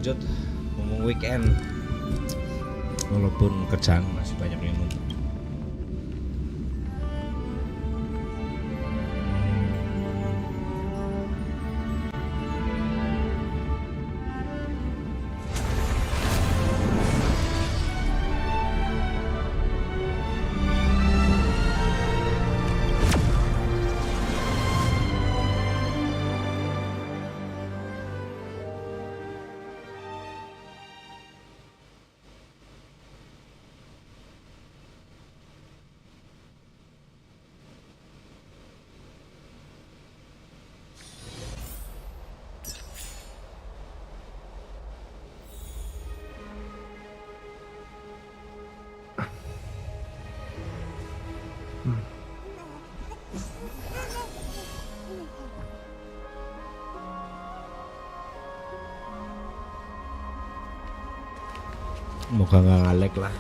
lanjut ngomong weekend, walaupun kerjaan masih banyak yang nuntut. Moga nggak ngalek lah.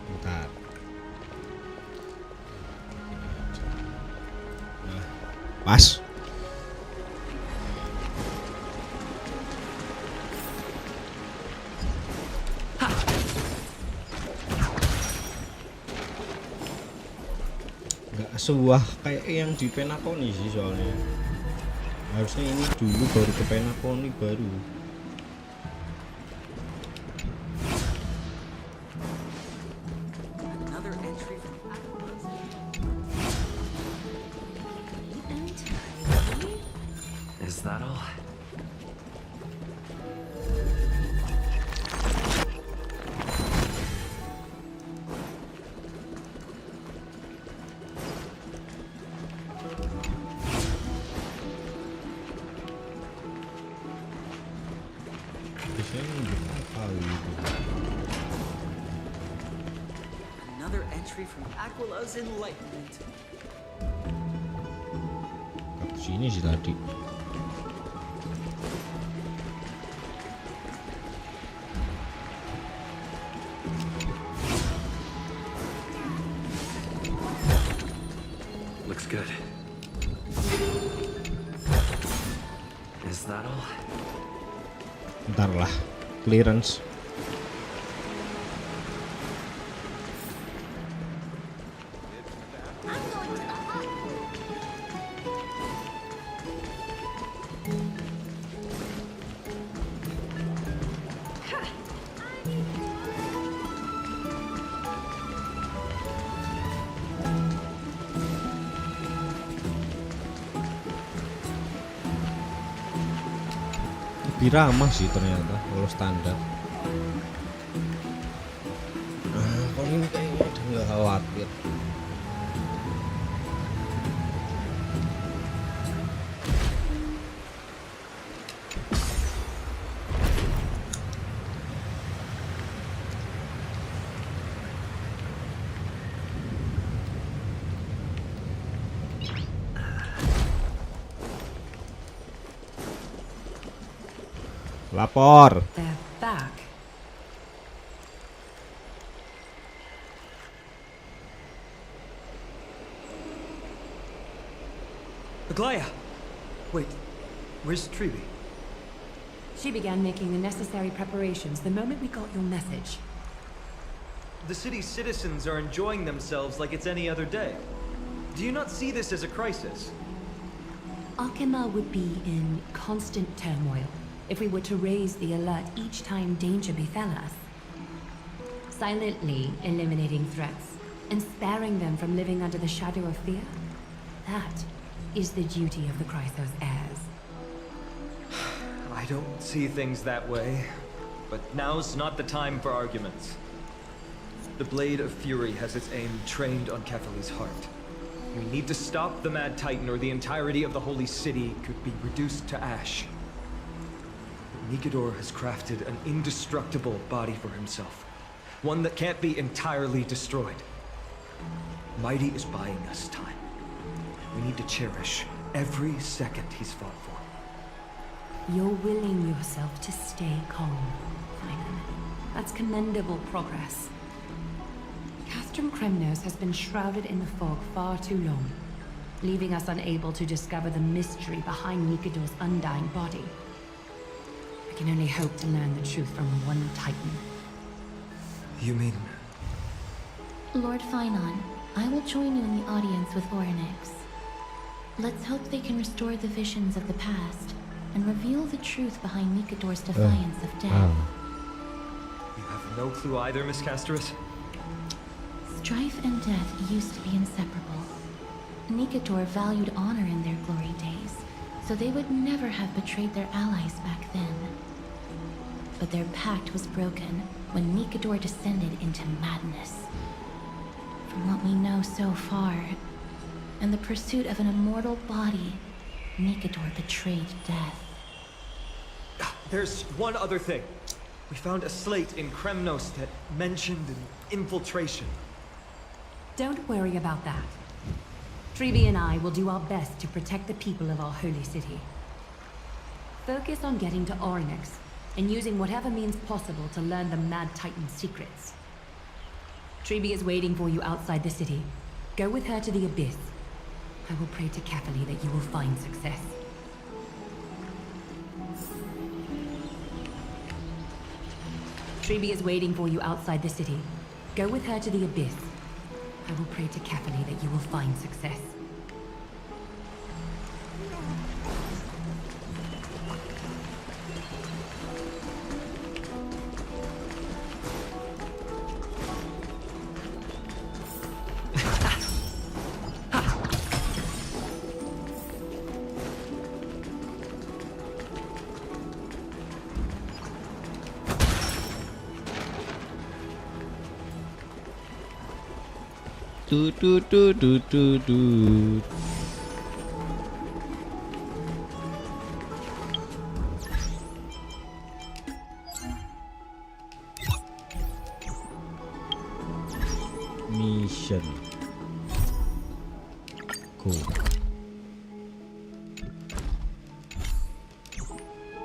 Bentar. Nah, pas. Sebuah kayak yang di penakoni sih, soalnya harusnya ini dulu baru ke penakoni baru. Is that all? Another entry from Aquila's enlightenment. Sini sih tadi. Looks good. Is that all? Bentar lah, clearance. Lebih ramah sih ternyata kalau standar. Nah, kalau ini kayaknya udah nggak khawatir. Lapor. They're back. Aglaya! Wait, where's Treeby? She began making the necessary preparations the moment we got your message. The city's citizens are enjoying themselves like it's any other day. Do you not see this as a crisis? Arkema would be in constant turmoil if we were to raise the alert each time danger befell us. Silently eliminating threats and sparing them from living under the shadow of fear, that is the duty of the Chrysos heirs. I don't see things that way, but now's not the time for arguments. The Blade of Fury has its aim trained on Kefali's heart. We need to stop the Mad Titan or the entirety of the Holy City could be reduced to ash. Nigador has crafted an indestructible body for himself. One that can't be entirely destroyed. Mighty is buying us time. We need to cherish every second he's fought for. You're willing yourself to stay calm, Simon. That's commendable progress. from Kremnos has been shrouded in the fog far too long, leaving us unable to discover the mystery behind Nikador's undying body. I can only hope to learn the truth from one Titan. You mean... Lord Finon, I will join you in the audience with Orynyx. Let's hope they can restore the visions of the past and reveal the truth behind Nikador's defiance of death. You have no clue either, Miss Casterus? Strife and death used to be inseparable. Nikador valued honor in their glory days, so they would never have betrayed their allies back then. But their pact was broken when Nikador descended into madness. From what we know so far, in the pursuit of an immortal body, Nikador betrayed death. There's one other thing. We found a slate in Kremnos that mentioned an infiltration. Don't worry about that. Treeby and I will do our best to protect the people of our holy city. Focus on getting to Orynyx and using whatever means possible to learn the Mad Titan's secrets. Treeby is waiting for you outside the city. Go with her to the Abyss. I will pray to Kefali that you will find success. Treeby is waiting for you outside the city. Go with her to the Abyss. I will pray to Kefali that you will find success. Mission. Go.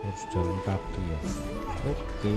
Harus jalan kaki ya. Oke.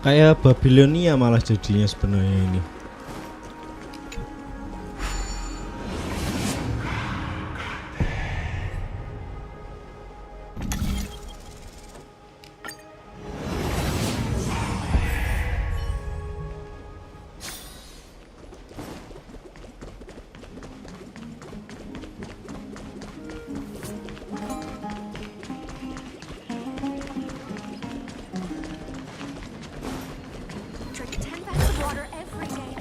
Kayak Babilonia malah jadinya sebenarnya ini. Drink 10 bags of water every day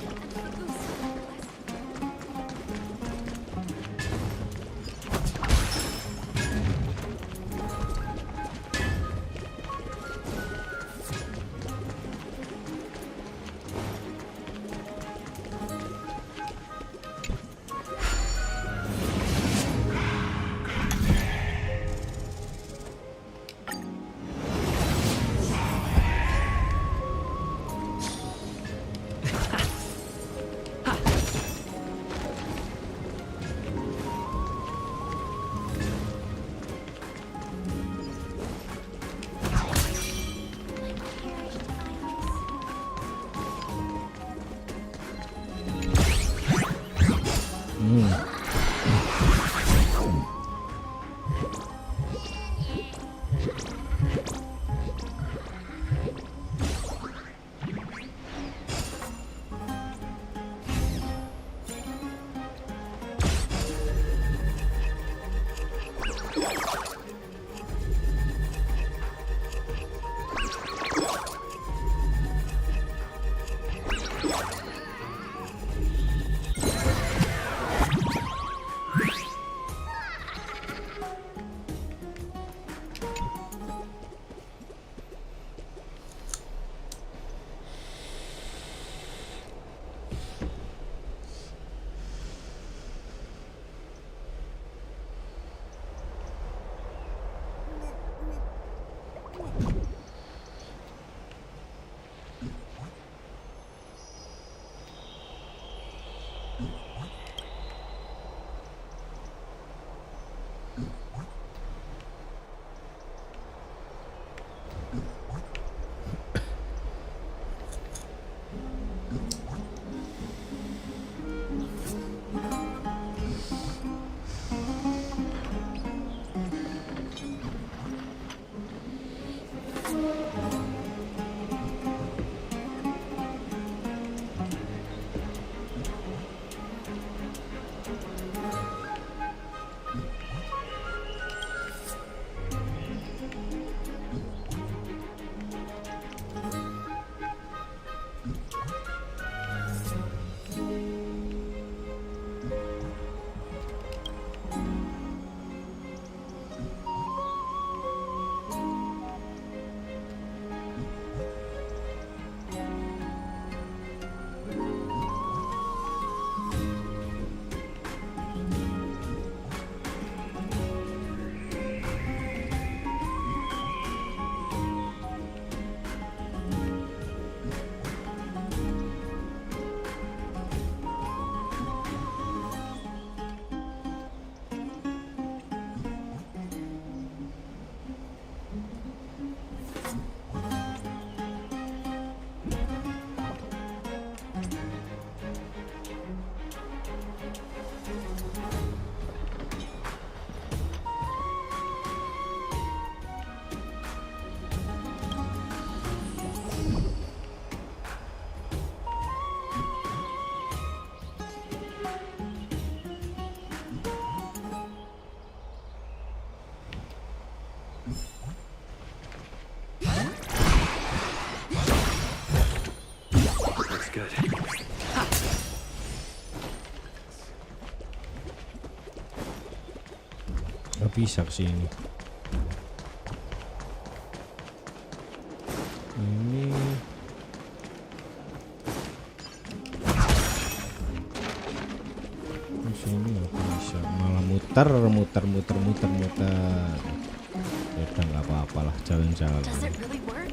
Looks good. Gak bisa kesini. Ini sini nggak bisa, malah muter. Ya udah nggak apa-apa lah, jalan-jalan. Does it really work?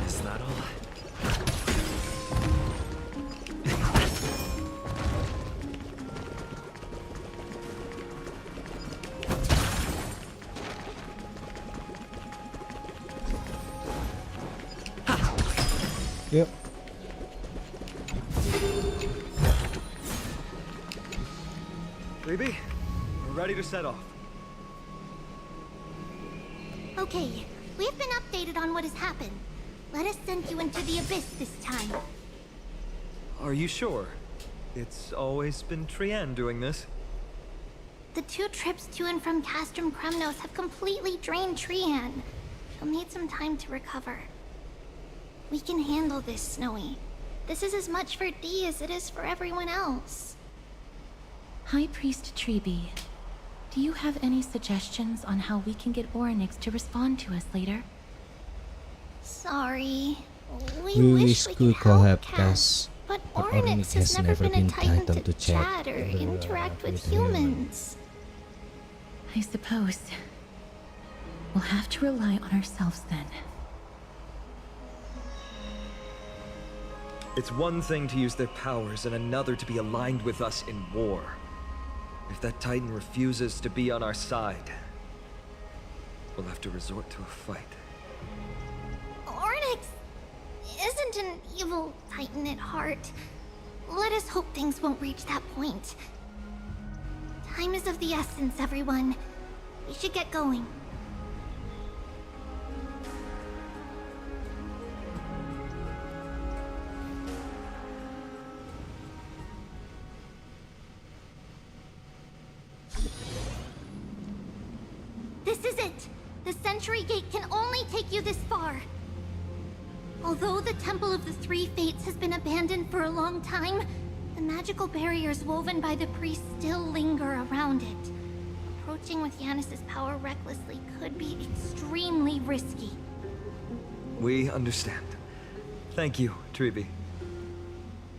Is that all? Yuk. Phoebe, we're ready to set off. Okay, we've been updated on what has happened. Let us send you into the abyss this time. Are you sure? It's always been Trian doing this. The 2 trips to and from Castrum Kremnos have completely drained Trian. He'll need some time to recover. We can handle this, Snowy. This is as much for Dee as it is for everyone else. High Priest Treeby, do you have any suggestions on how we can get Orynyx to respond to us later? Sorry. We We wish we could go help help Cass, but Orynyx has never been a titan to chat or with, interact with with humans. humans. I suppose we'll have to rely on ourselves then. It's one thing to use their powers and another to be aligned with us in war. If that titan refuses to be on our side, we'll have to resort to a fight. Orynyx isn't an evil titan at heart. Let us hope things won't reach that point. Time is of the essence, everyone. We should get going. This is it! The Century Gate can only take you this far. Although the Temple of the Three Fates has been abandoned for a long time, the magical barriers woven by the priests still linger around it. Approaching with Yanis's power recklessly could be extremely risky. We understand. Thank you, Treeby.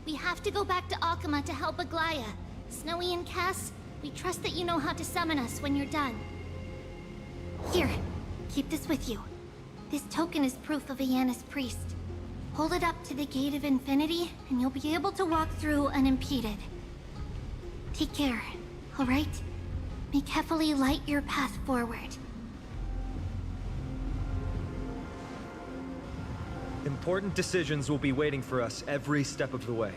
We have to go back to Akama to help Aglaya. Snowy and Cass, we trust that you know how to summon us when you're done. Here, keep this with you. This token is proof of a Yanis priest. Hold it up to the Gate of Infinity, and you'll be able to walk through unimpeded. Take care, alright? May Kefali light your path forward. Important decisions will be waiting for us every step of the way.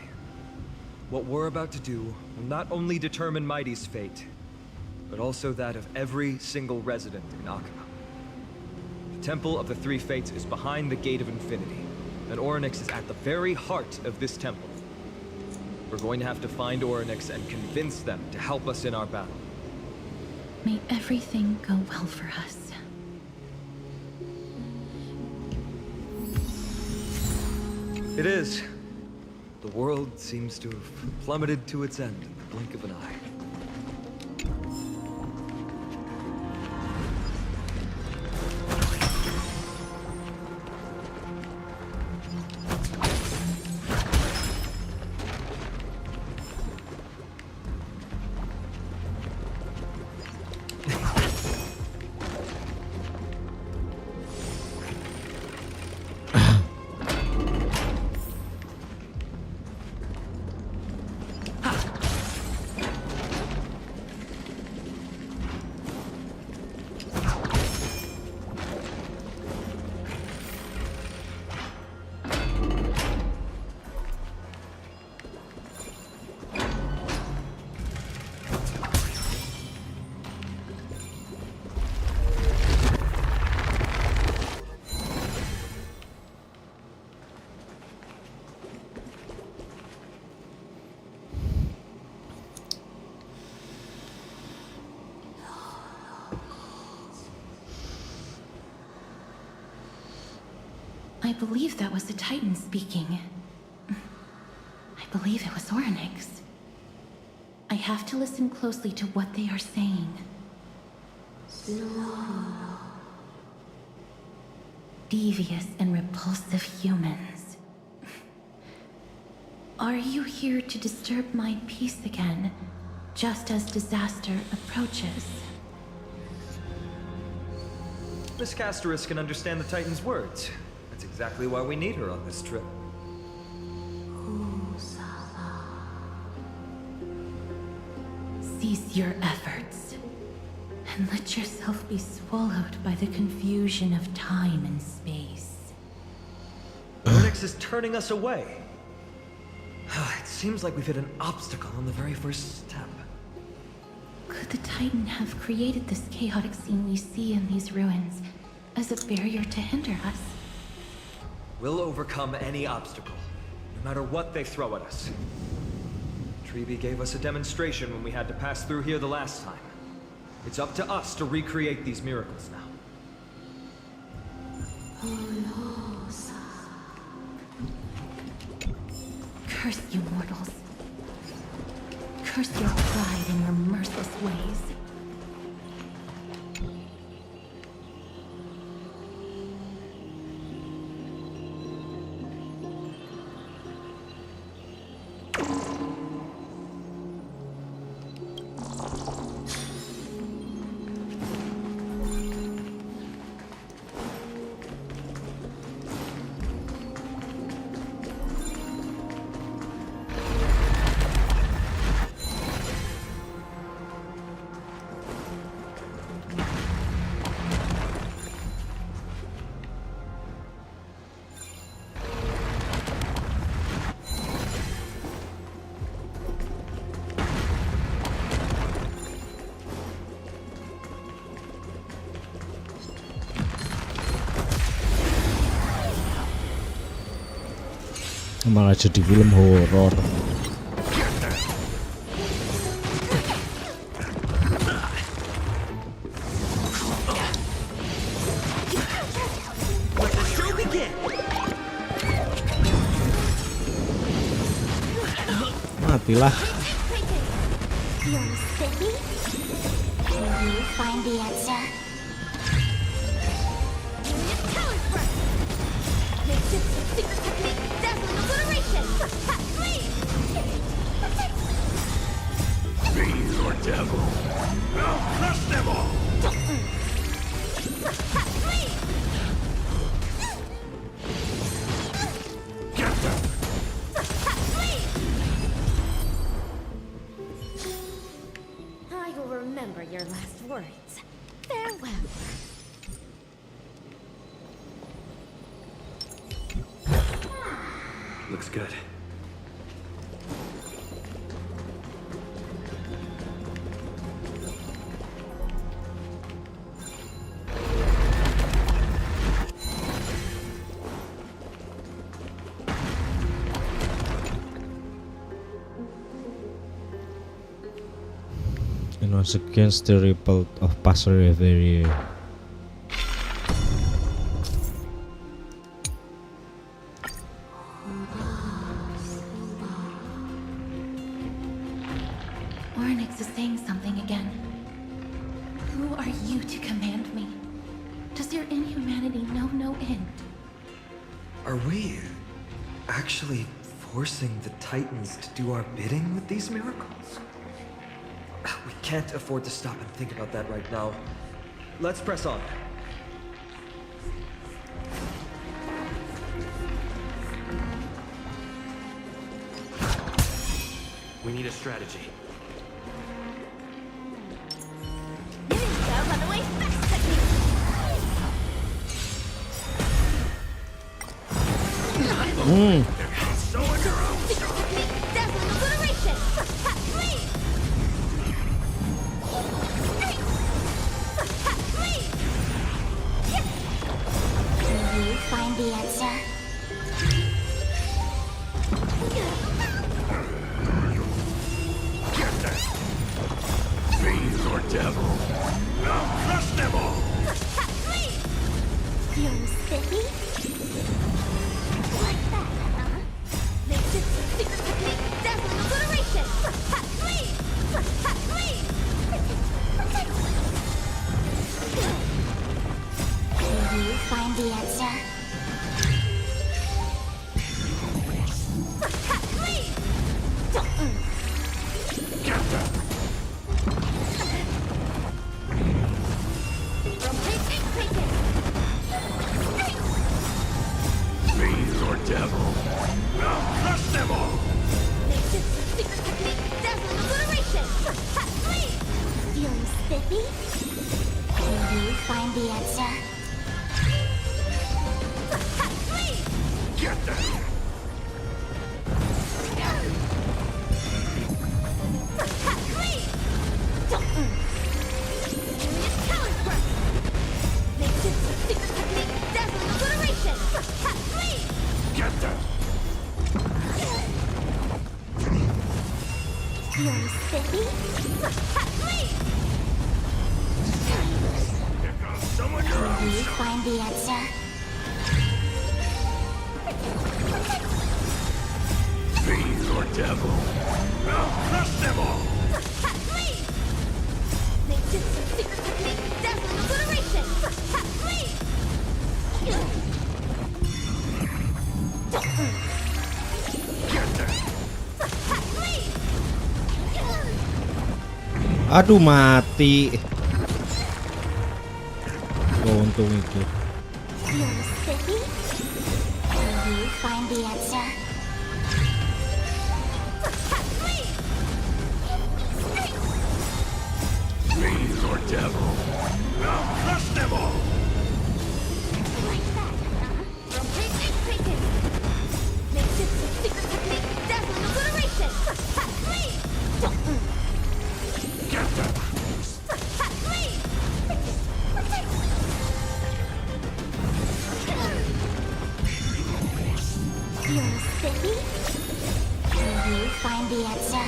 What we're about to do will not only determine Mighty's fate, but also that of every single resident in Akama. The Temple of the Three Fates is behind the Gate of Infinity, and Orynyx is at the very heart of this temple. We're going to have to find Orynyx and convince them to help us in our battle. May everything go well for us. It is. The world seems to have plummeted to its end in the blink of an eye. I believe that was the Titan speaking. I believe it was Oryx. I have to listen closely to what they are saying. Devious and repulsive humans. Are you here to disturb my peace again, just as disaster approaches? Miss Casterus can understand the Titan's words. That's exactly why we need her on this trip. Cease your efforts, and let yourself be swallowed by the confusion of time and space. Oryx is turning us away. It seems like we've hit an obstacle on the very first step. Could the Titan have created this chaotic scene we see in these ruins as a barrier to hinder us? We'll overcome any obstacle, no matter what they throw at us. Treeby gave us a demonstration when we had to pass through here the last time. It's up to us to recreate these miracles now. Curse you mortals. Curse your pride and your merciless ways. Malah jadi film horor. Matilah. You're sticky? Can you find the answer? Secret technique, dazzling obliteration! Please! Fiends or devil. I'll crush them all! Please! Get them! Please! I will remember your last words. Farewell. Looks good. And once against the rebuild of Saweria. Oryx is saying something again. Who are you to command me? Does your inhumanity know no end? Are we actually forcing the Titans to do our bidding with these miracles? We can't afford to stop and think about that right now. Let's press on. We need a strategy. Ninja runaway fast technique! Secret technique, dazzling obliteration! Please! Please! Can you find the answer? Get them! Fiends or devil. I'll crush them all! Please! You're sticky? you find the answer? Fiend or devil? I'll crush them all! Feeling spiffy? Can you find the answer? Get them! Get them! Feeling spiffy? Here comes someone your Can own! you find the answer? Fiend or devil? I'll crush them all! Get them! Aduh, mati. Oh, untung itu. Feeling spiffy? Can you find the answer? Fiend or devil? I'll crush them all! Like that, huh? Get them! Feeling spiffy? Can you find the answer?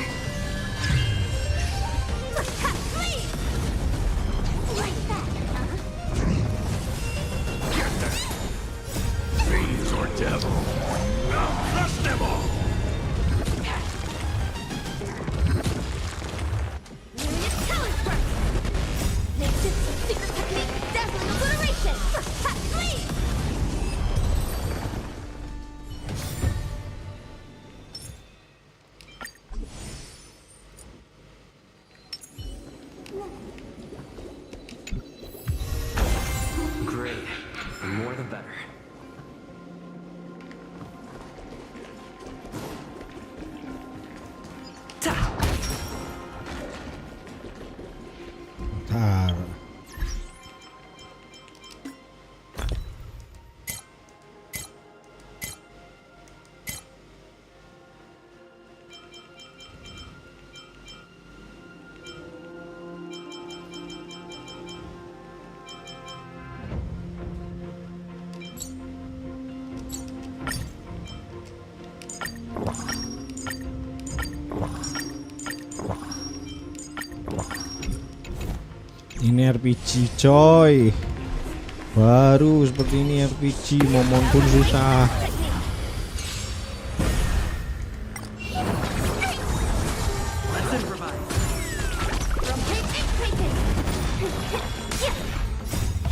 Like that, huh? Get them! Fiend or devil? I'll crush them all! Great. The more the better. Bentar. Ini RPG coy. Baru seperti ini RPG, momon pun susah.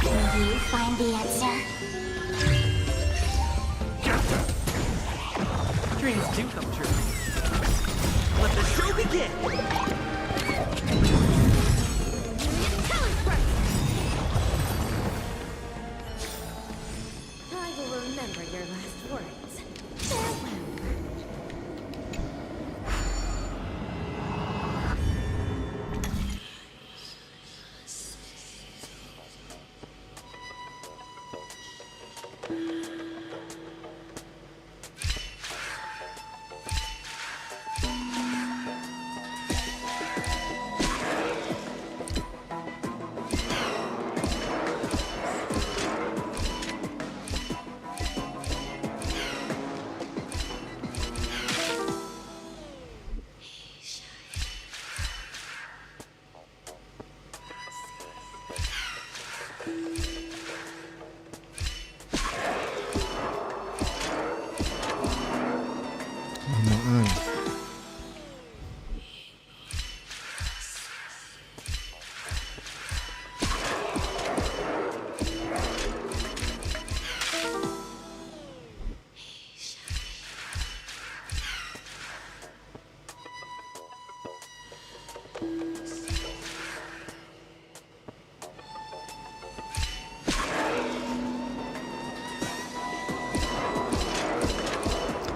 Can you find the answer? Dreams do come true. Let the show begin! I will remember your last words. Farewell.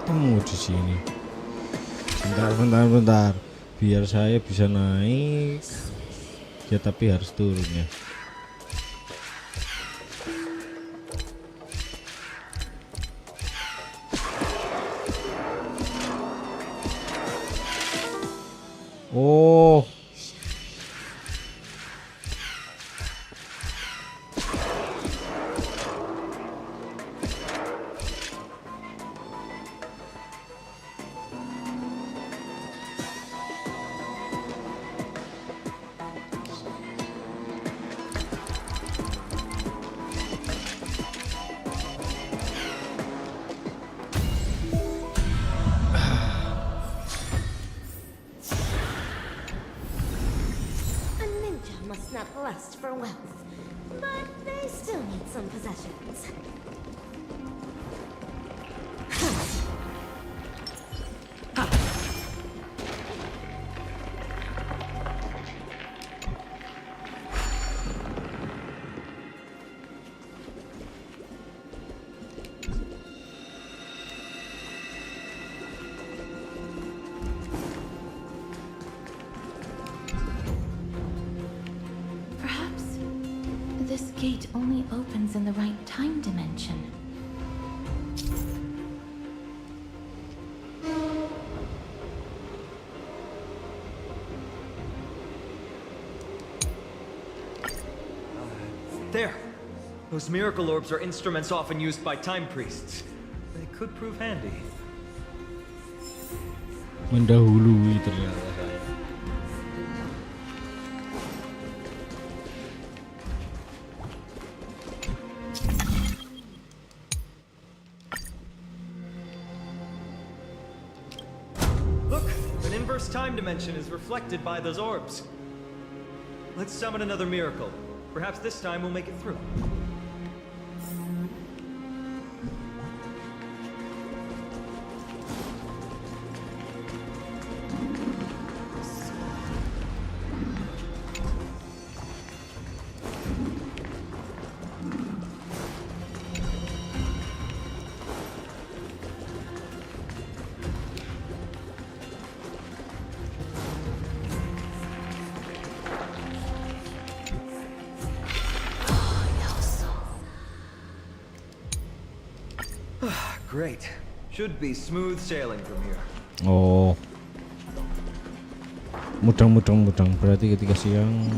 ketemu di sini. Bentar. Biar saya bisa naik. Ya tapi harus turun ya. Oh. A ninja must not lust for wealth, but they still need some possessions. Perhaps this gate only opens in the right time dimension. There! Those miracle orbs are instruments often used by time priests. They could prove handy. Mendahului ternyata saya. Look! An inverse time dimension is reflected by those orbs. Let's summon another miracle. Perhaps this time we'll make it through. Great. Should be smooth sailing from here. Oh. Mudang. Berarti ketika siang.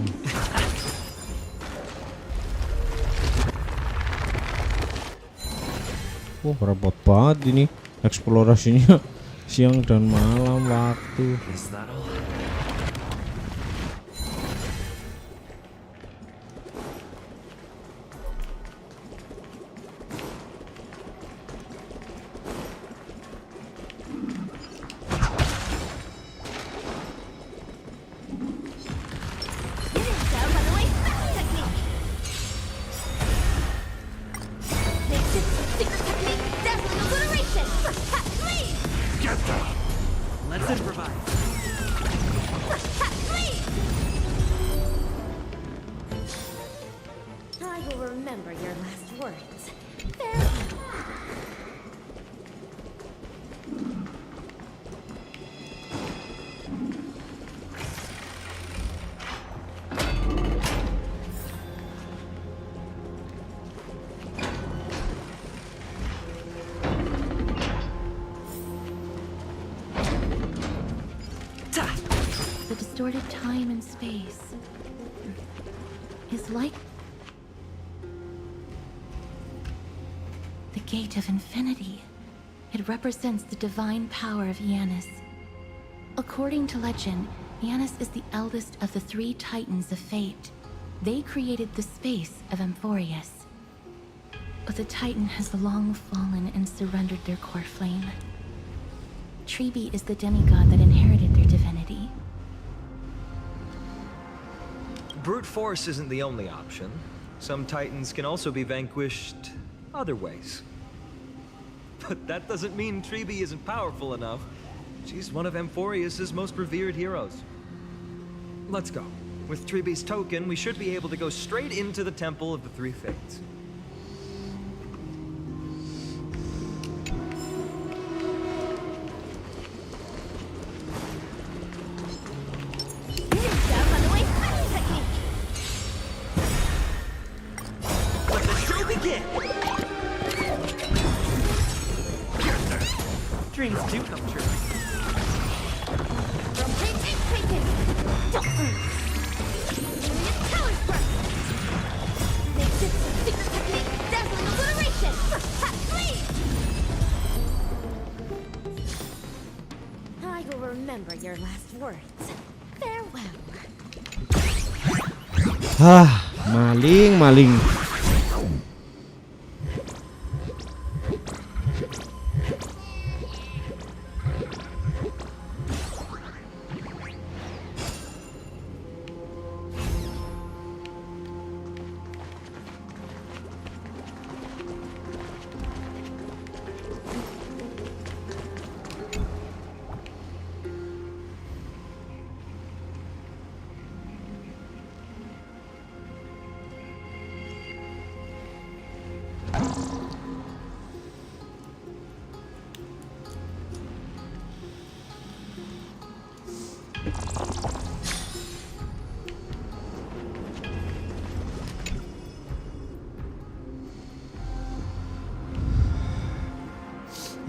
Oh, repot banget ini eksplorasinya siang dan malam waktu. Is that all? Ninja runaway fast technique! Makeshift secret technique, dazzling obliteration! First tap, please! Get them! Let's improvise. First tap, please! I will remember your last words. Farewell. The distorted time and space is like the gate of infinity. It represents the divine power of Janus. According to legend, Janus is the eldest of the three titans of fate. They created the space of Amphorius. But the titan has long fallen and surrendered their core flame. Treebe is the demigod that inherited their divinity. Brute force isn't the only option. Some titans can also be vanquished other ways. But that doesn't mean Treebe isn't powerful enough. She's one of Amphorius' most revered heroes. Let's go. With Treebe's token, we should be able to go straight into the Temple of the Three Fates. begin. Dreams do come true. I will remember your last words. Farewell. Maling.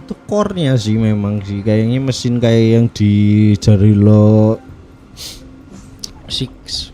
Itu core-nya sih memang sih kayaknya mesin kayak yang di Jarilo 6.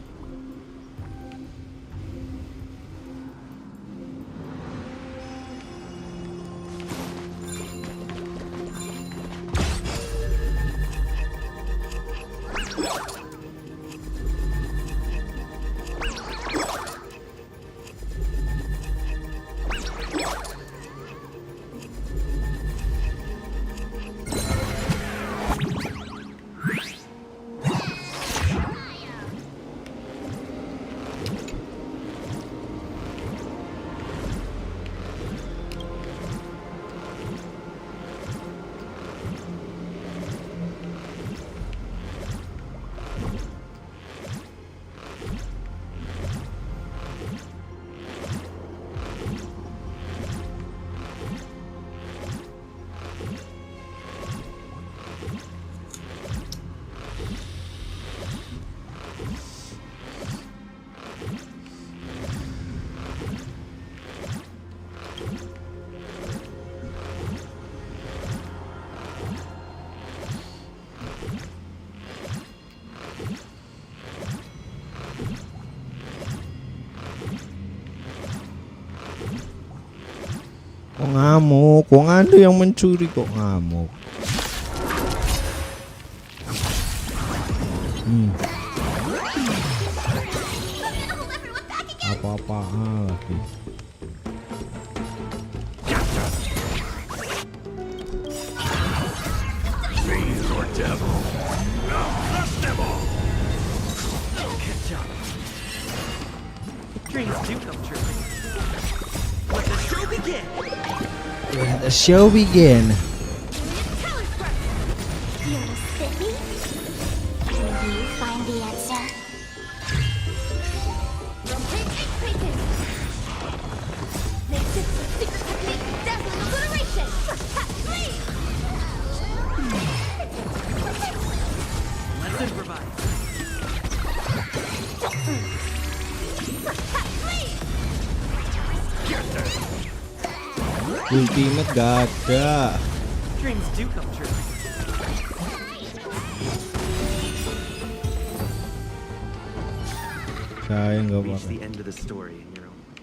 Kok ngamuk? Kok ada yang mencuri kok ngamuk? Apa-apaan lagi? Fiend or devil. Now crush them all. Good job. Dreams do come true. Let the show begin. Let the show begin. You spit me? Can you find the answer? Let's improvise. Ultimate gak ada. Dreams do come true. Saya nggak Reach pakai. the end of the story in your own way.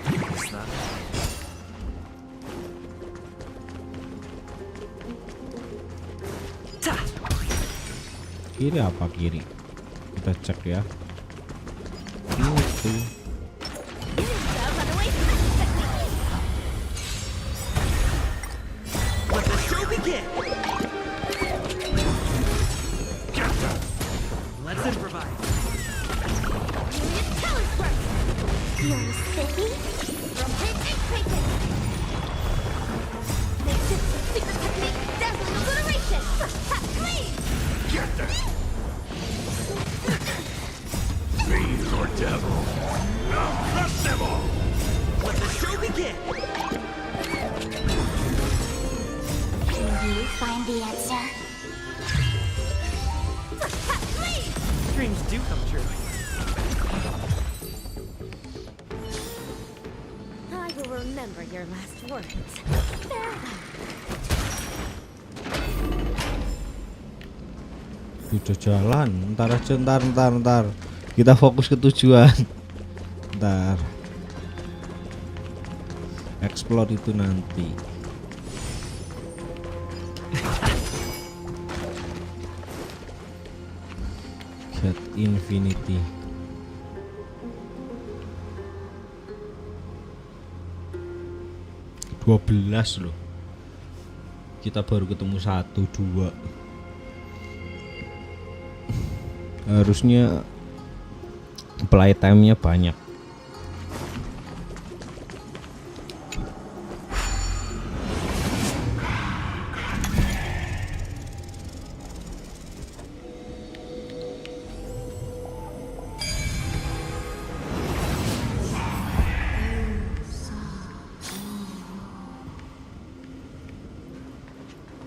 It's not. Ta! Kiri apa kiri? Kita cek ya. Itu. Let the show begin. Let's improvise. You spit me? devil. I'll crush them all. Let the show begin! Can you find the answer? Dreams do come true. I will remember your last words. Farewell. Udah jalan, ntar aja, ntar. Kita fokus ke tujuan. Ntar. Explore itu nanti. Get Infinity. $12 loh. Kita baru ketemu 1, 2. Harusnya playtime-nya banyak.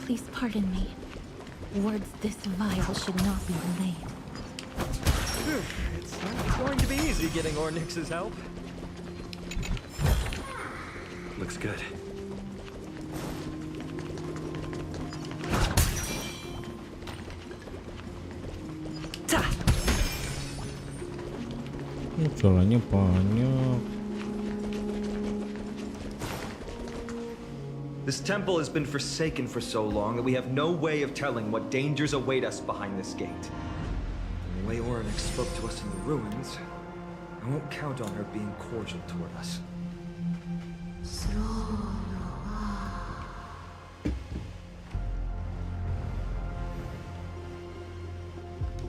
Please pardon me. Words this vile should not be relayed. It's not going to be easy getting Ornyx's help. Looks good. Jalannya banyak. This temple has been forsaken for so long that we have no way of telling what dangers await us behind this gate. And the way Ornyx spoke to us in the ruins, I won't count on her being cordial toward us.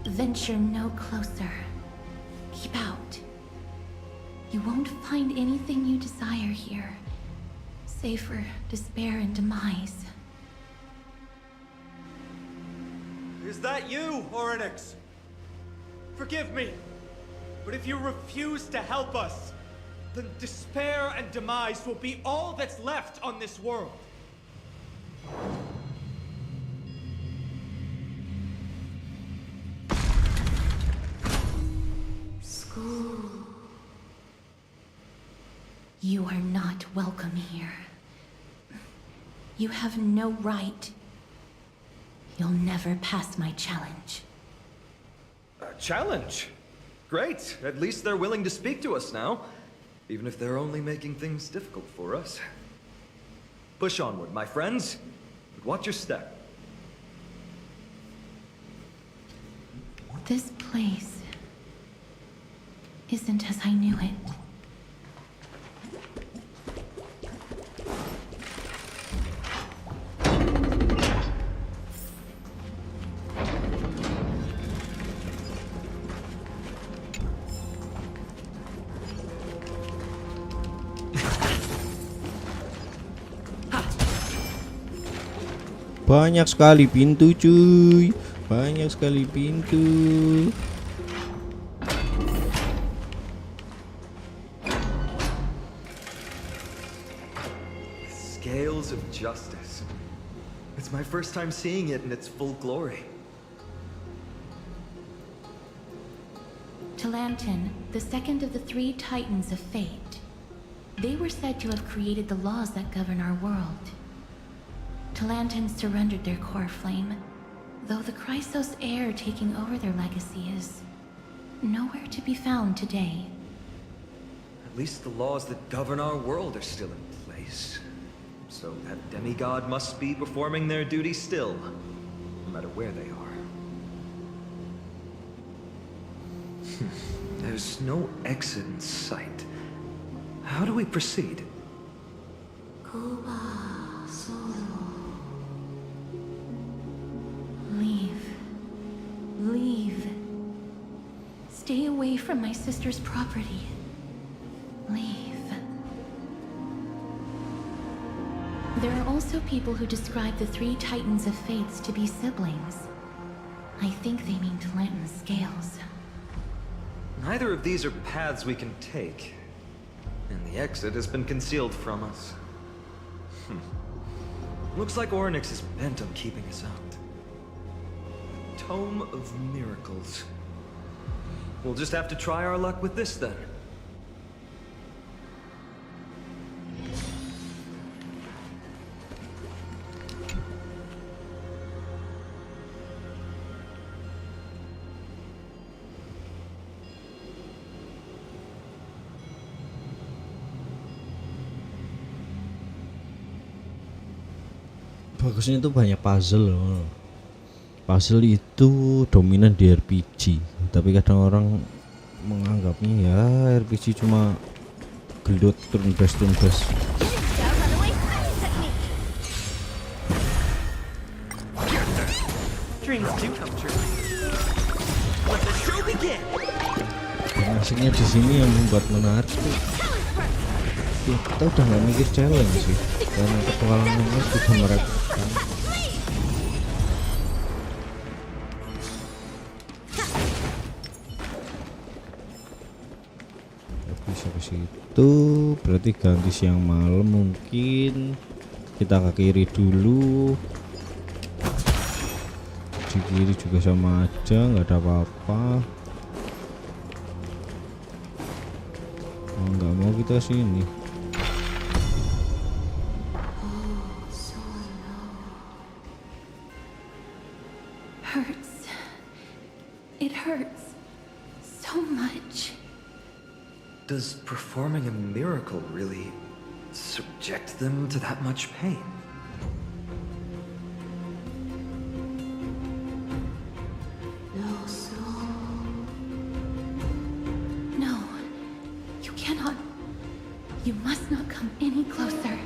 Venture no closer. Keep out. You won't find anything you desire here, save for despair and demise. Is that you, Ornyx? Forgive me, but if you refuse to help us, then despair and demise will be all that's left on this world. You are not welcome here. You have no right. You'll never pass my challenge. Challenge? Great. At least they're willing to speak to us now, even if they're only making things difficult for us. Push onward, my friends, but watch your step. This place isn't as I knew it. Banyak sekali pintu, cuy. Banyak sekali pintu. Scales of justice. It's my first time seeing it in its full glory. Talantin, the second of the 3 Titans of Fate. They were said to have created the laws that govern our world. Talantin surrendered their core flame, though the Chrysos heir taking over their legacy is nowhere to be found today. At least the laws that govern our world are still in place. So that demigod must be performing their duty still, no matter where they are. There's no exit in sight. How do we proceed? Leave. Stay away from my sister's property. Leave. There are also people who describe the 3 Titans of Fates to be siblings. I think they mean Talantin's scales. Neither of these are paths we can take, and the exit has been concealed from us. Looks like Orynyx is bent on keeping us out. Tome of Miracles. We'll just have to try our luck with this then. Bagusnya itu banyak puzzle loh. Puzzle itu dominan di RPG, tapi kadang orang menganggapnya ya RPG cuma gelut turn based. Dan asiknya di sini yang membuat menarik tuh, ya, kita udah nggak mikir challenge sih, karena petualangannya sudah merepotkan. Bisa ke situ, berarti ganti siang malam, mungkin kita ke kiri dulu. Di kiri juga sama aja, nggak ada apa-apa. Oh, nggak mau kita sini. Hurts. It hurts so much. Does performing a miracle really subject them to that much pain? No, you cannot. You must not come any closer.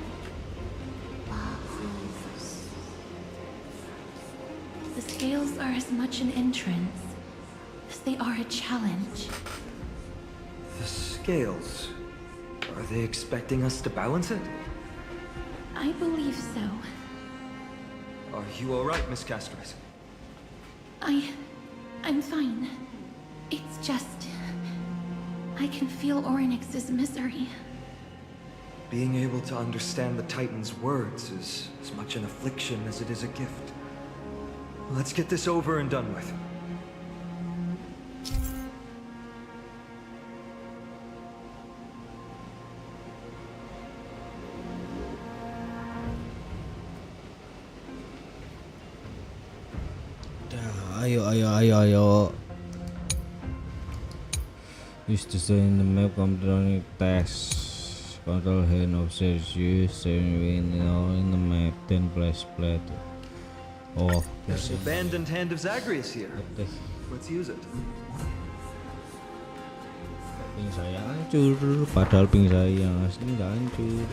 The scales are as much an entrance as they are a challenge. The scales. Are they expecting us to balance it? I believe so. Are you alright, Miss Castrais? I'm fine. It's just... I can feel Orynyx's misery. Being able to understand the Titan's words is as much an affliction as it is a gift. Let's get this over and done with. Ayo. Use to stay in the map controlling test. Control hand observes you, in the map, then place plate. Oh, There's the abandoned hand of Zagreus here. Let's use it. Ping saya hancur, padahal ping saya yang asli nggak hancur.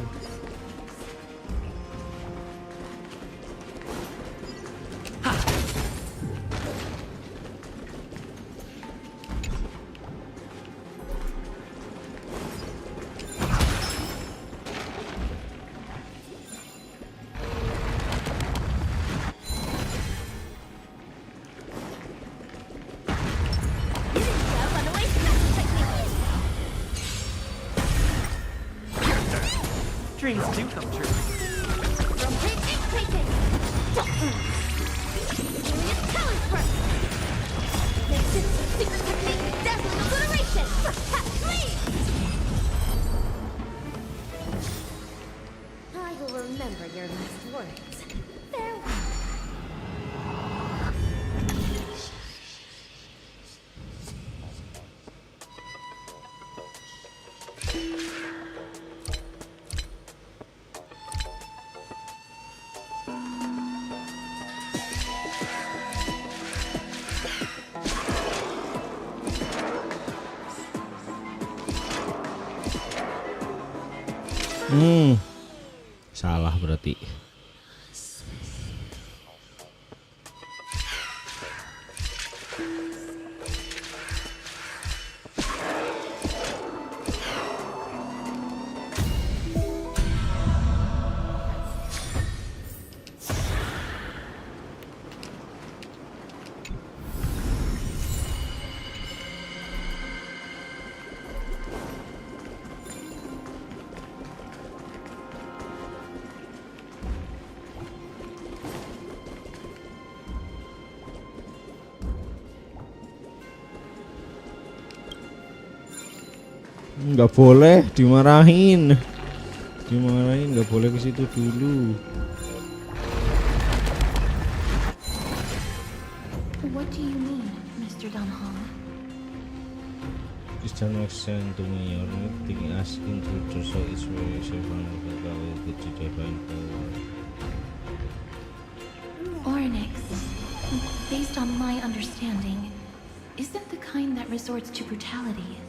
Dreams do come true. I will remember your last words. Farewell. Salah berarti. Nggak boleh dimarahin. Dimarahin, nggak boleh ke situ dulu. What do you mean, Mr. Dunham? It's an accent to me. Or anything asking to do so is very safe and the divine power. Ornyx, based on my understanding, isn't the kind that resorts to brutality.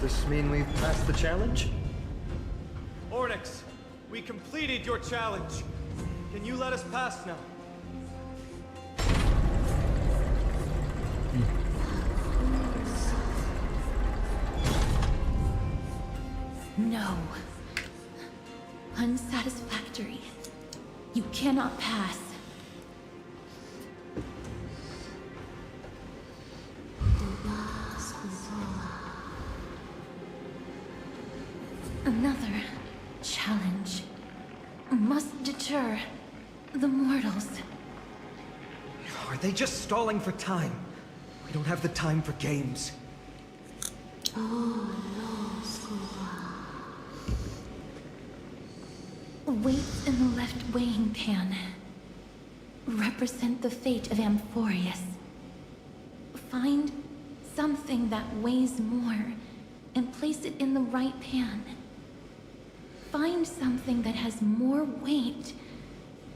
Does this mean we've passed the challenge? Ornyx, we completed your challenge. Can you let us pass now? No. Unsatisfactory. You cannot pass. Another challenge must deter the mortals. Are they just stalling for time? We don't have the time for games. Weights in the left weighing pan represent the fate of Amphorius. Find something that weighs more and place it in the right pan. Find something that has more weight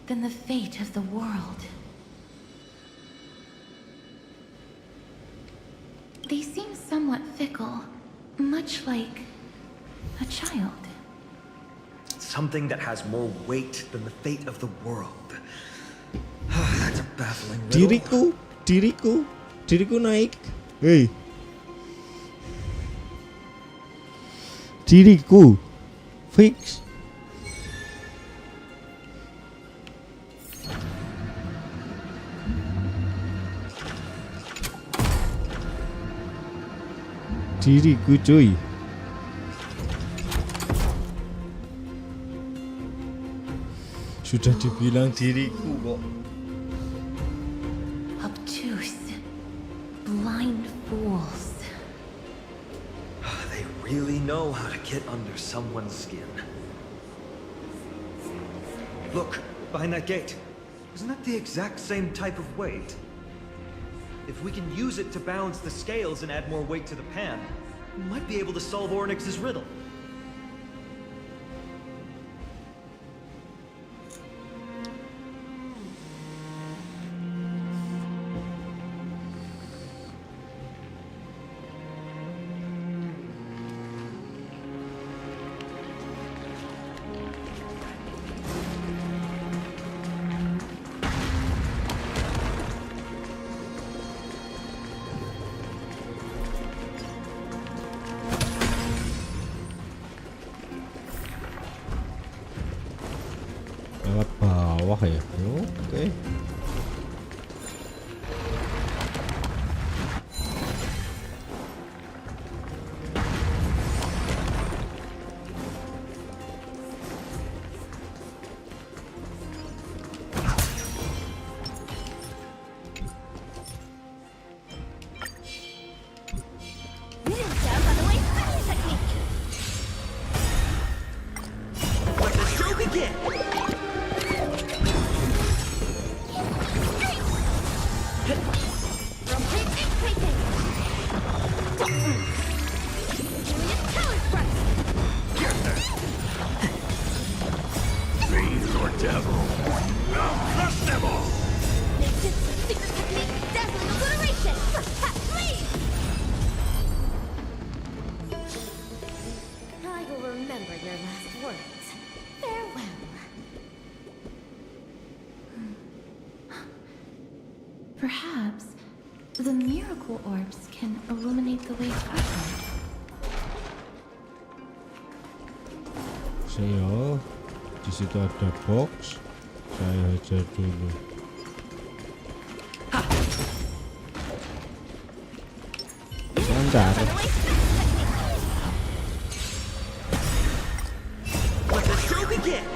than the fate of the world. They seem somewhat fickle, much like a child. Something that has more weight than the fate of the world. That's a baffling riddle. Diriku naik. Hey. Diriku fix. Diriku cuy. Sudah dibilang diriku kok. Obtuse, blind fools. They really know how to get under someone's skin. Look, behind that gate. Isn't that the exact same type of weight? If we can use it to balance the scales and add more weight to the pan, we might be able to solve Ornyx's riddle. Lewat bawah ya. Oke. Ninja, by the way, fire technique. Let the show begin! Fiend or devil. I'll crush them all! Secret technique, dazzling obliteration. Please. miracle orbs can illuminate the way forward. Saya di situ ada box, saya hajar dulu. Sancar. Let the show begin!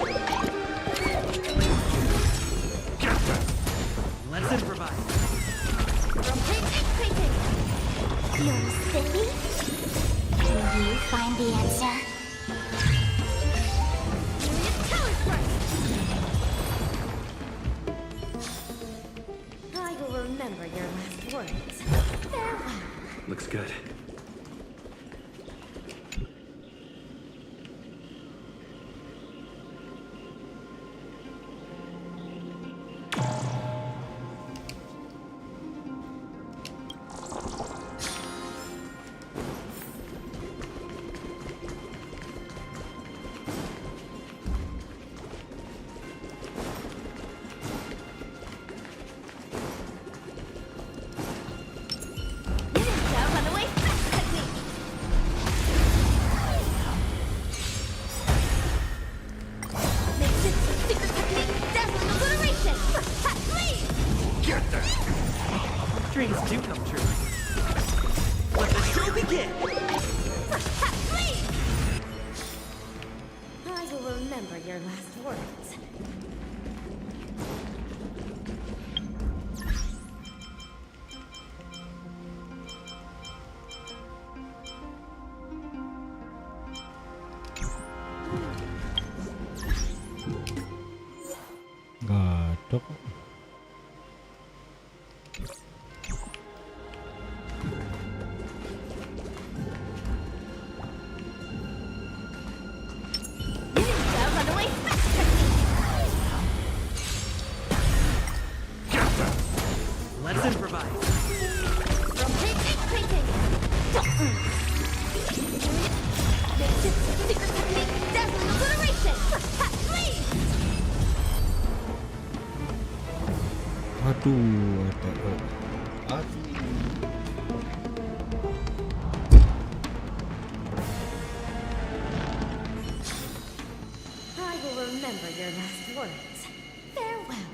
Let's improvise. You're silly? Will you find the answer? I will remember your last words. Farewell. Looks good. Dreams do come true. Let the show begin! I will remember your last words. Nggak ada kok. Let's improvise. Aduh, ada. Aduh. I will remember your last words. Farewell.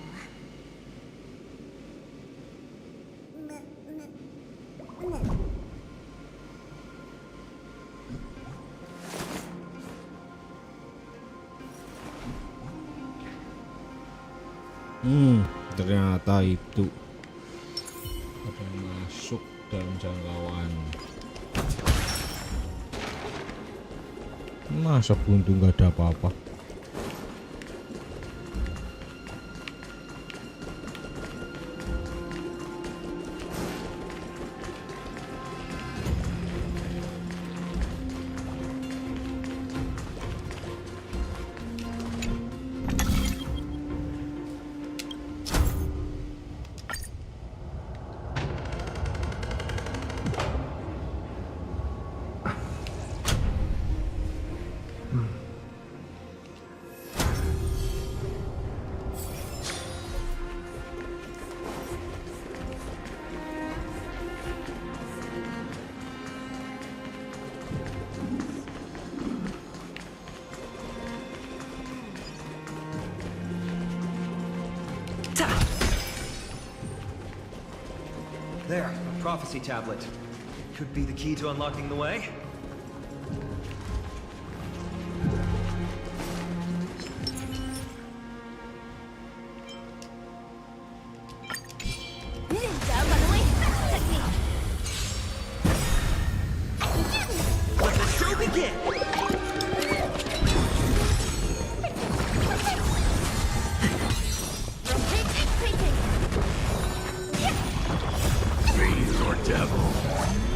Ternyata itu ada yang masuk dalam jangkauan. Masa buntu nggak ada apa-apa? There, a prophecy tablet. Could be the key to unlocking the way. Let the show begin! Fiend or devil.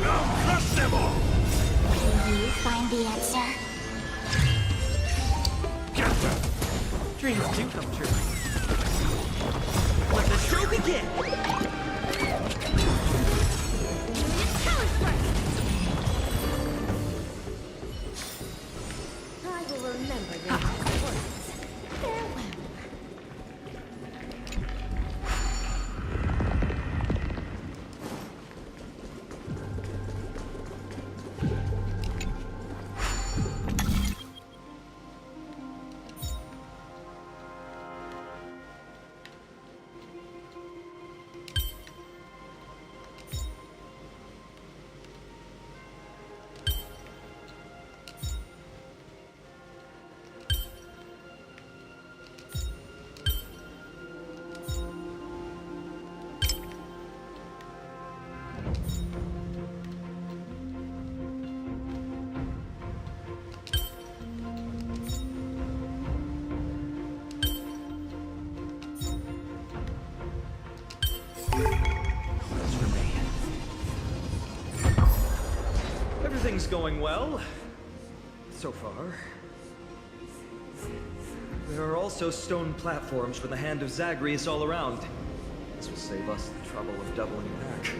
I'll crush them all! Will you find the answer? Dreams do come true. Let the show begin! I will remember your last words. Farewell. Everything's going well. So far. There are also stone platforms for the Hand of Zagreus all around. This will save us the trouble of doubling back.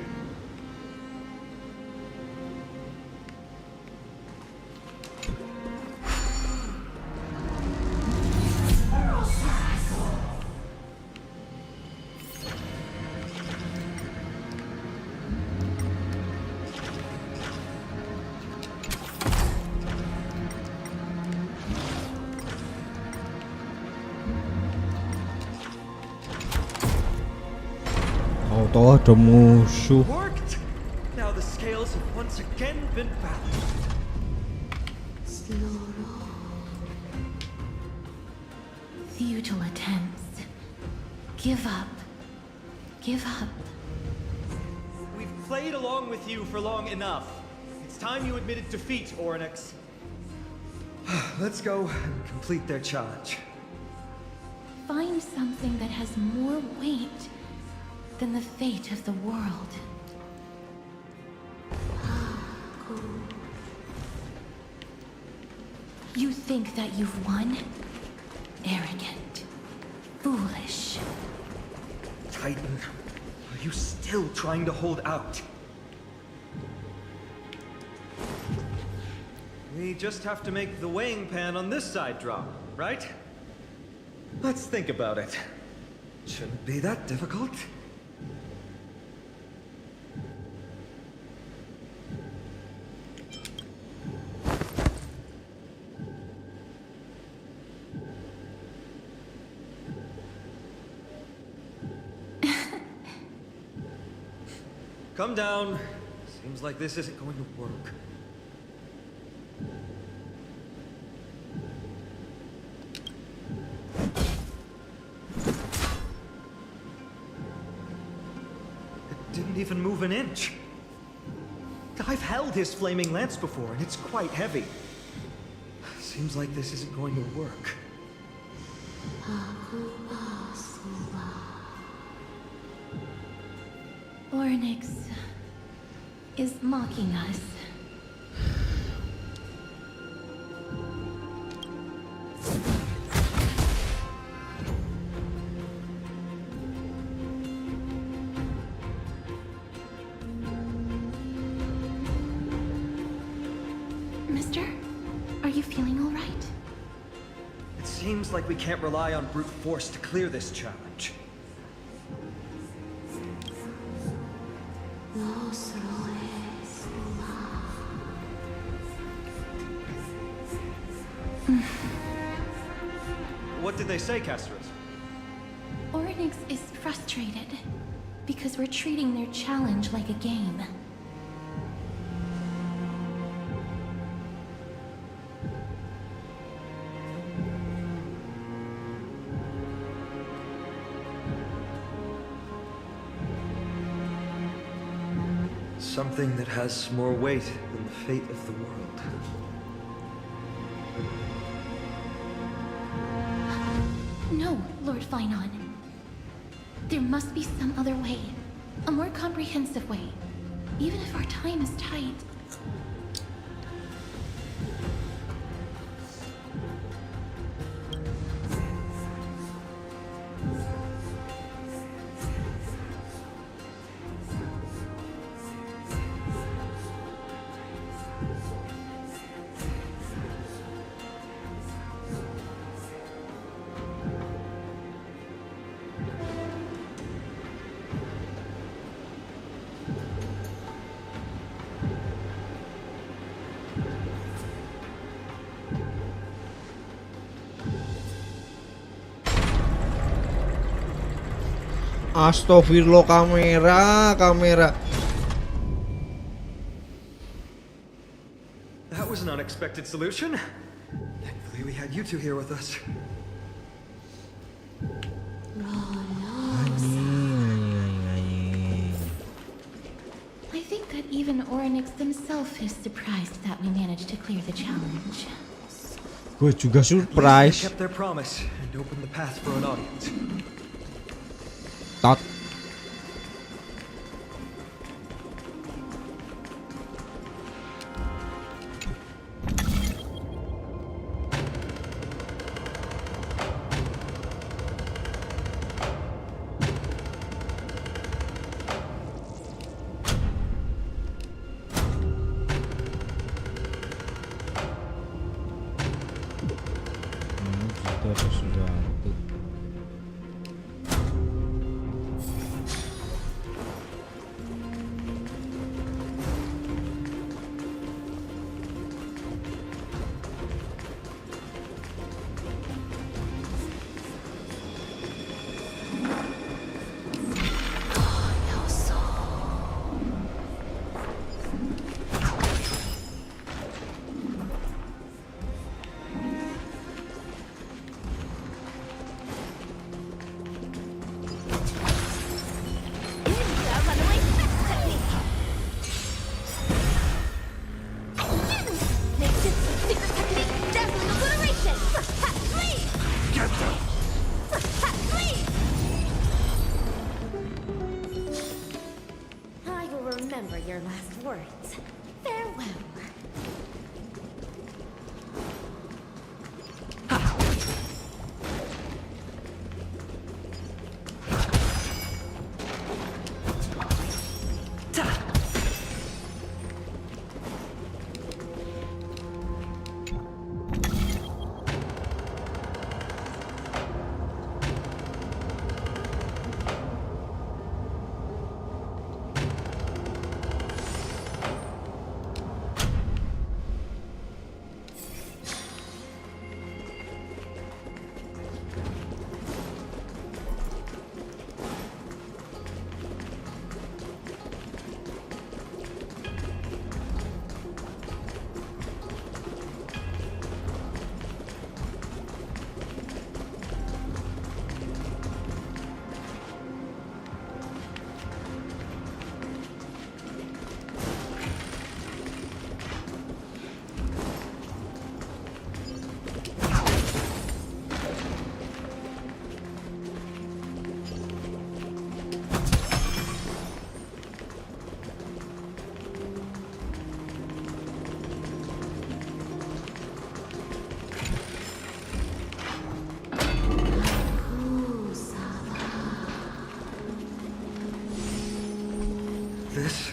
Tahu ada musuh. Worked! Now the scales have once again been balanced. Futile attempts. Give up. Give up. We've played along with you for long enough. It's time you admitted defeat, Oryx. Let's go and complete their challenge. Find something that has more weight than the fate of the world. You think that you've won? Arrogant. Foolish. Titan, are you still trying to hold out? We just have to make the weighing pan on this side drop, right? Let's think about it. Shouldn't be that difficult. Come down. Seems like this isn't going to work. It didn't even move an inch. I've held his flaming lance before, and it's quite heavy. Seems like this isn't going to work. Ornyx is mocking us. Mister, are you feeling all right? It seems like we can't rely on brute force to clear this challenge. What did they say, Castros? Ornyx is frustrated because we're treating their challenge like a game. Something that has more weight than the fate of the world. No, Lord Finon. There must be some other way. A more comprehensive way. Even if our time is tight. Astagfirullah, kamera. That was an unexpected solution. Thankfully we had you two here with us. I think that even Oryx himself is surprised that we managed to clear the challenge. Gue juga They surprise. kept their promise and opened the path for an audience. Tot. Itu ada sesuatu. I will remember your last words. Farewell. This?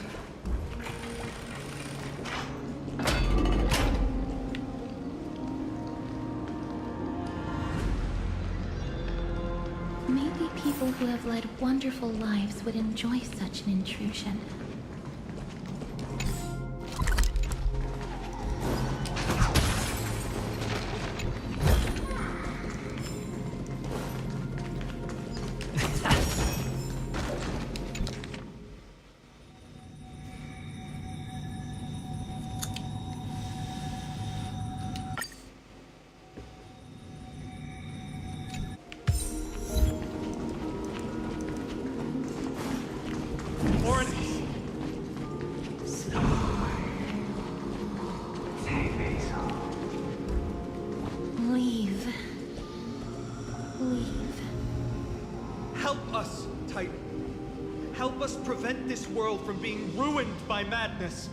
Maybe people who have led wonderful lives would enjoy such an intrusion. Leave. Leave. Help us, Titan. Help us prevent this world from being ruined by madness.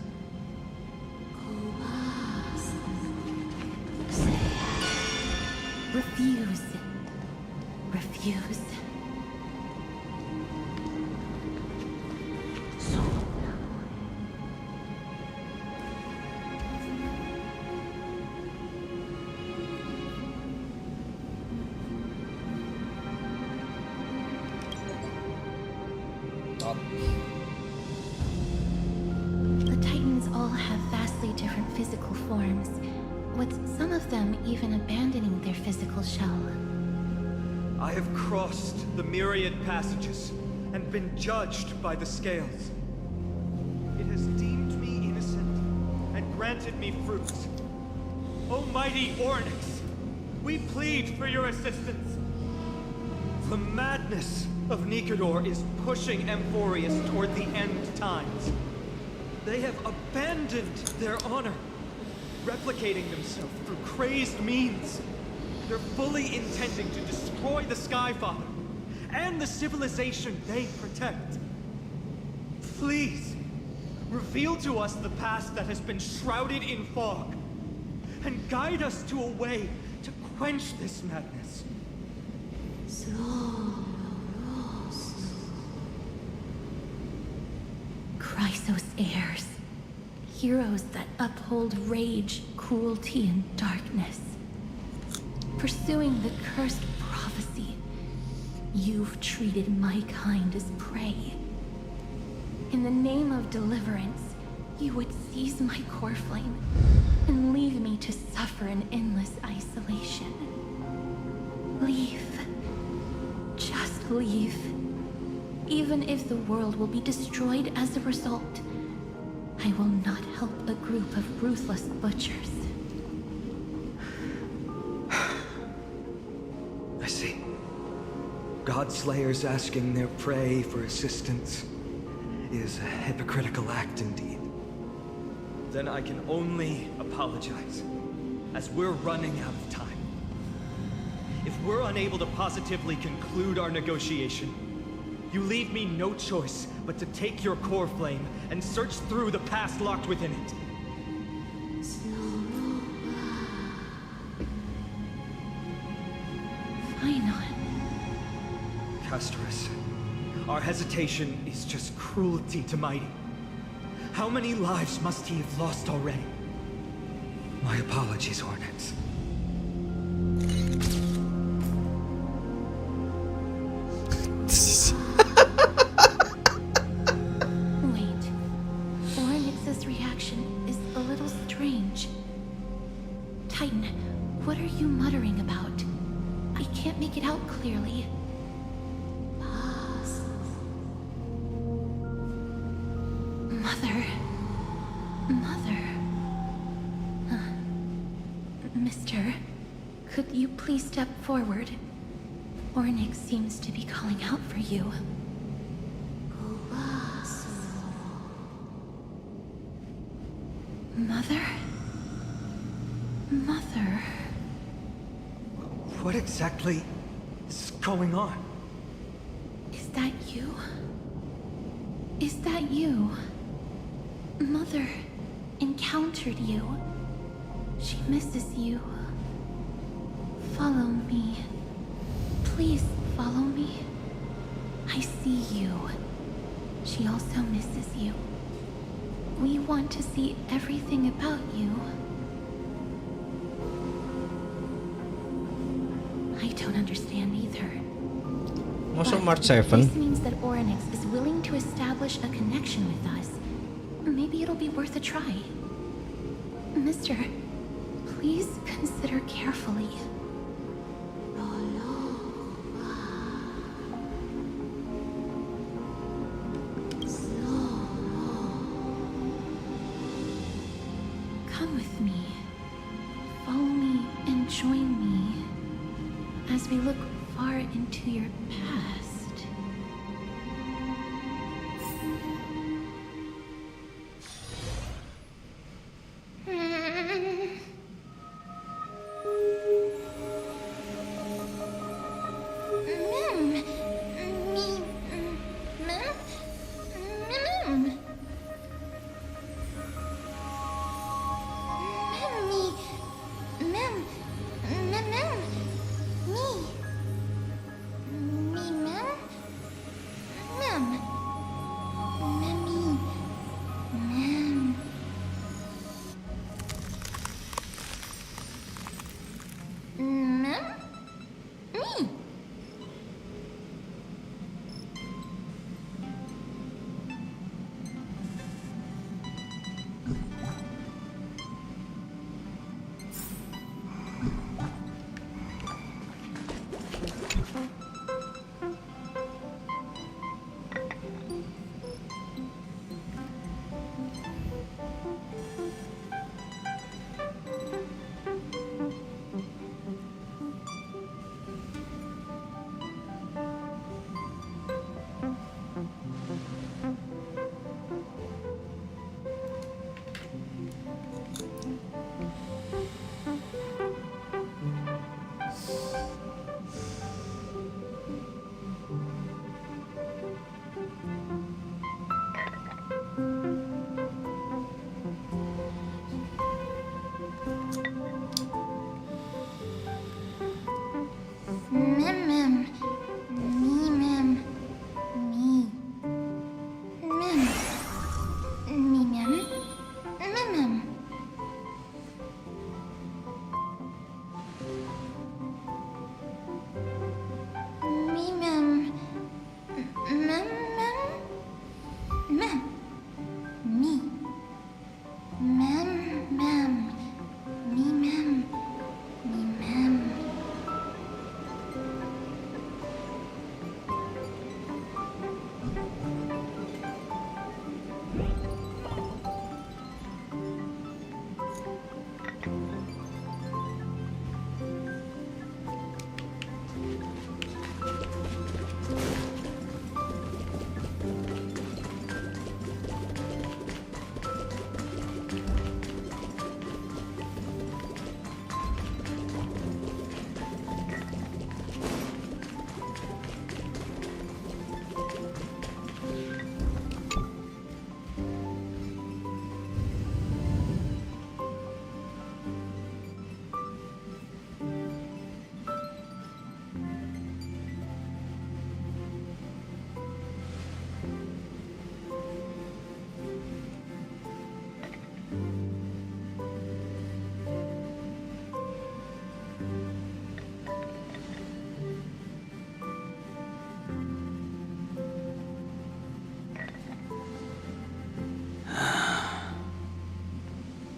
Refuse. Refuse. The Titans all have vastly different physical forms, with some of them even abandoning their physical shell. I have crossed the myriad passages and been judged by the scales. It has deemed me innocent and granted me fruits. Almighty Ornyx, we plead for your assistance. The madness of Nikedor is pushing Emphorius toward the end times. They have abandoned their honor, replicating themselves through crazed means. They're fully intending to destroy the Skyfather and the civilization they protect. Please, reveal to us the past that has been shrouded in fog, and guide us to a way to quench this madness. Chrysos heirs. Heroes that uphold rage, cruelty, and darkness. Pursuing the cursed prophecy, you've treated my kind as prey. In the name of deliverance, you would seize my core flame and leave me to suffer in endless isolation. Leave. Just leave. Even if the world will be destroyed as a result, I will not help a group of ruthless butchers. I see. Godslayers asking their prey for assistance is a hypocritical act indeed. Then I can only apologize, as we're running out of time. If we're unable to positively conclude our negotiation, you leave me no choice but to take your core flame and search through the past locked within it. Fine on. Casterus, our hesitation is just cruelty to Mighty. How many lives must he have lost already? My apologies, Hornets. Wait. Oryx's reaction is a little strange. Titan, what are you muttering about? I can't make it out clearly. Mother. Mister, could you please step forward? Ornyx seems to be calling out for you. Mother? What exactly is going on? Is that you? Is that you? Mother encountered you. She misses you. Follow me. Please follow me. I see you. She also misses you. We want to see everything about you. I don't understand either. Masuk But March if 7. this means that Oryx is willing to establish a connection with us. Maybe it'll be worth a try. Mister, please consider carefully. Come with me. Follow me and join me as we look far into your past. Me,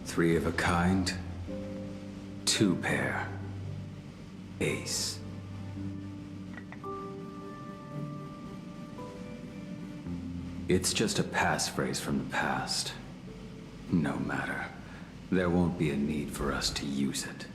3 of a kind, 2 pair, ace. It's just a passphrase from the past. No matter. There won't be a need for us to use it.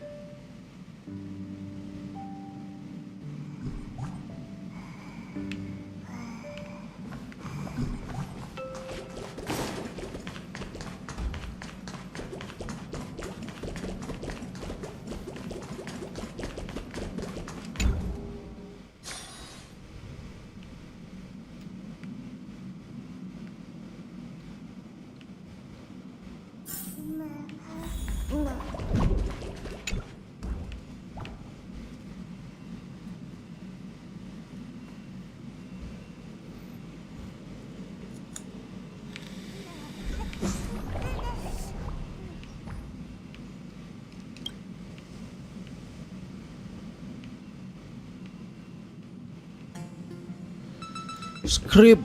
Skrip.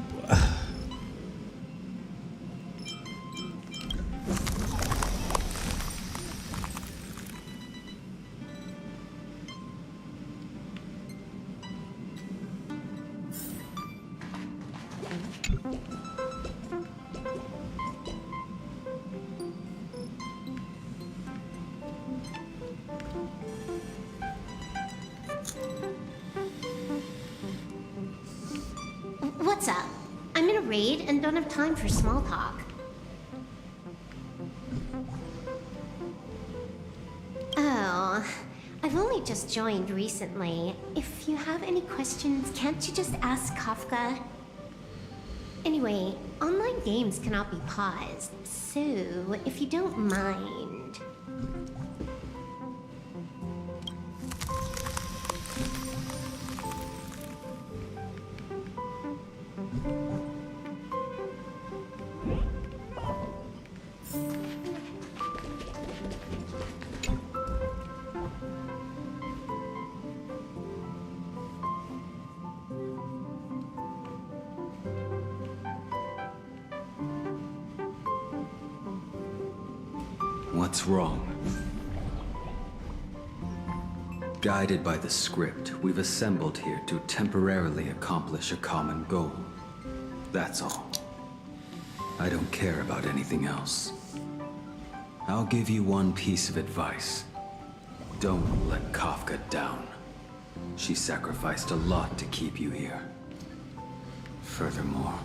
What's up? I'm in a raid and don't have time for small talk. Oh, I've only just joined recently. If you have any questions, can't you just ask Kafka? Anyway, online games cannot be paused, so if you don't mind... What's wrong? Guided by the script, we've assembled here to temporarily accomplish a common goal. That's all. I don't care about anything else. I'll give you one piece of advice. Don't let Kafka down. She sacrificed a lot to keep you here. Furthermore...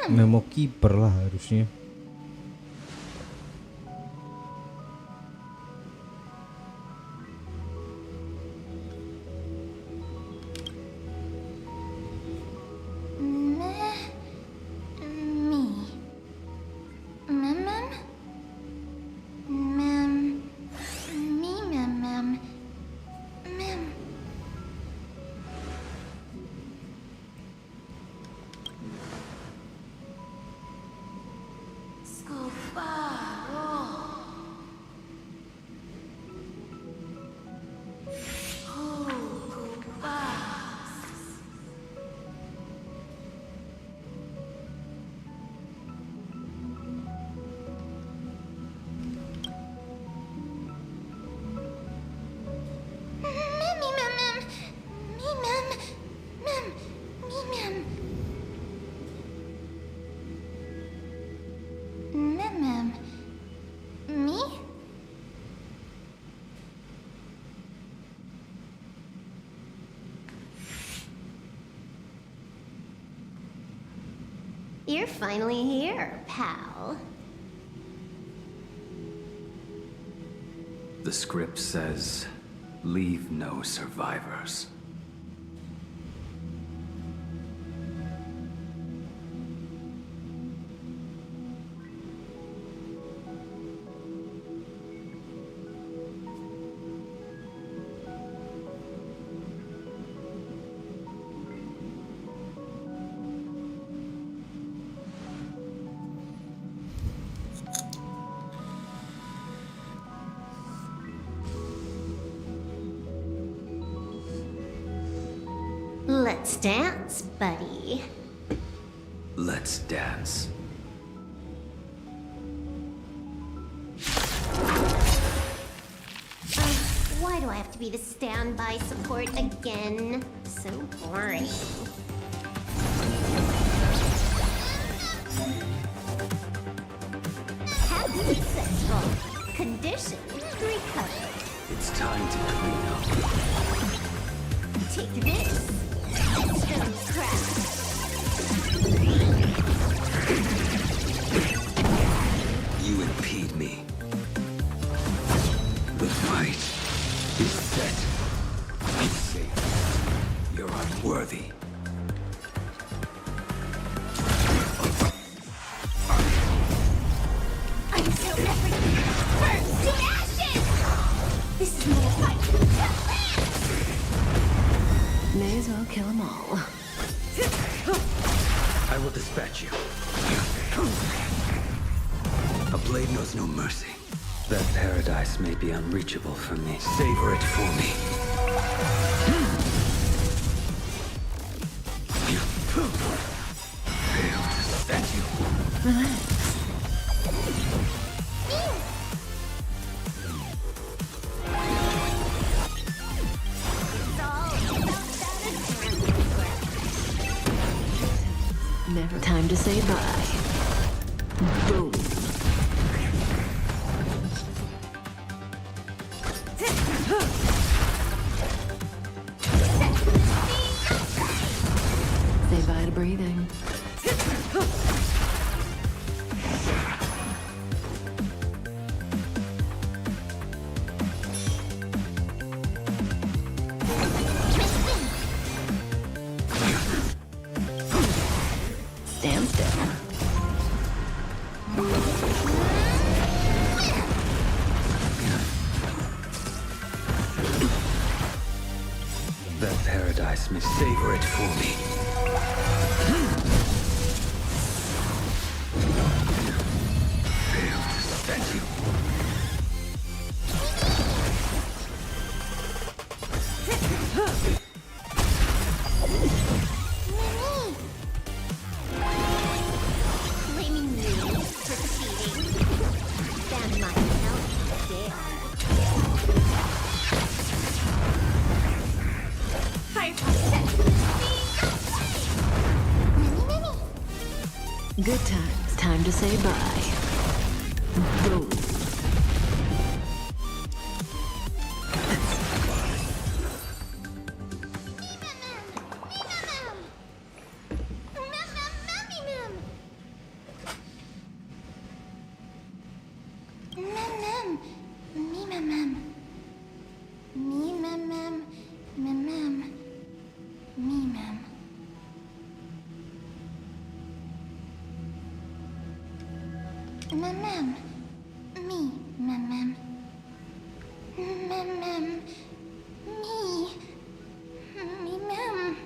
Memo kiper lah harusnya. You're finally here, pal. The script says, leave no survivors. Let's dance, buddy. Let's dance. Why do I have to be the standby support again? So boring. Happy successful. Condition recovered. It's time to clean up. Take this. Stone crash. You impede me. The fight is set. It's safe. You're unworthy. I'm so everything. Burn to ashes! This is more fight. May as well kill them all. I will dispatch you. A blade knows no mercy. That paradise may be unreachable for me. Savor it for me. Fail to set you. Relax. Never time to say bye. Boom. Say bye to breathing. Stand still. That paradise may savor it for me. Fail to set you. Blaming me for cheating. Stand myself there. Good times. Time to say bye. Boom. Mem. Me, Mem. Mem. Me. Mem.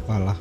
Kalah.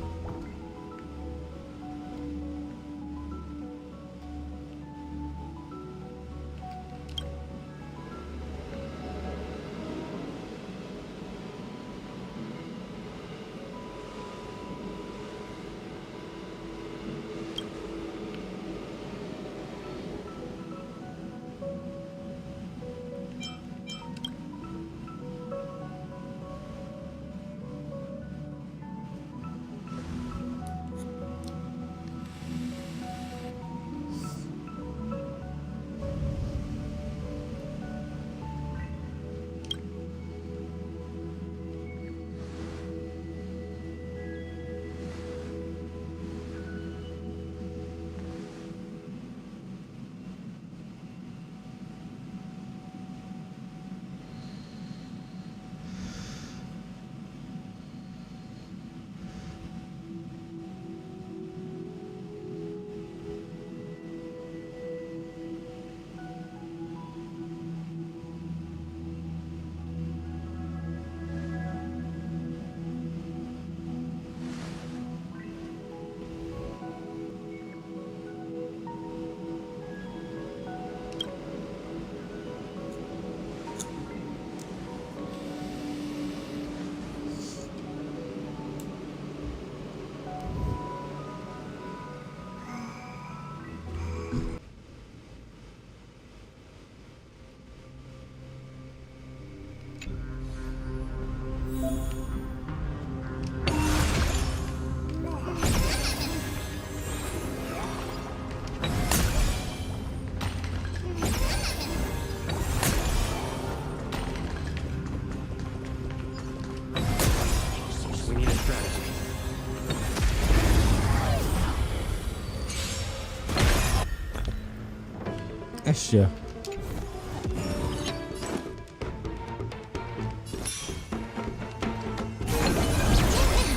Es ya.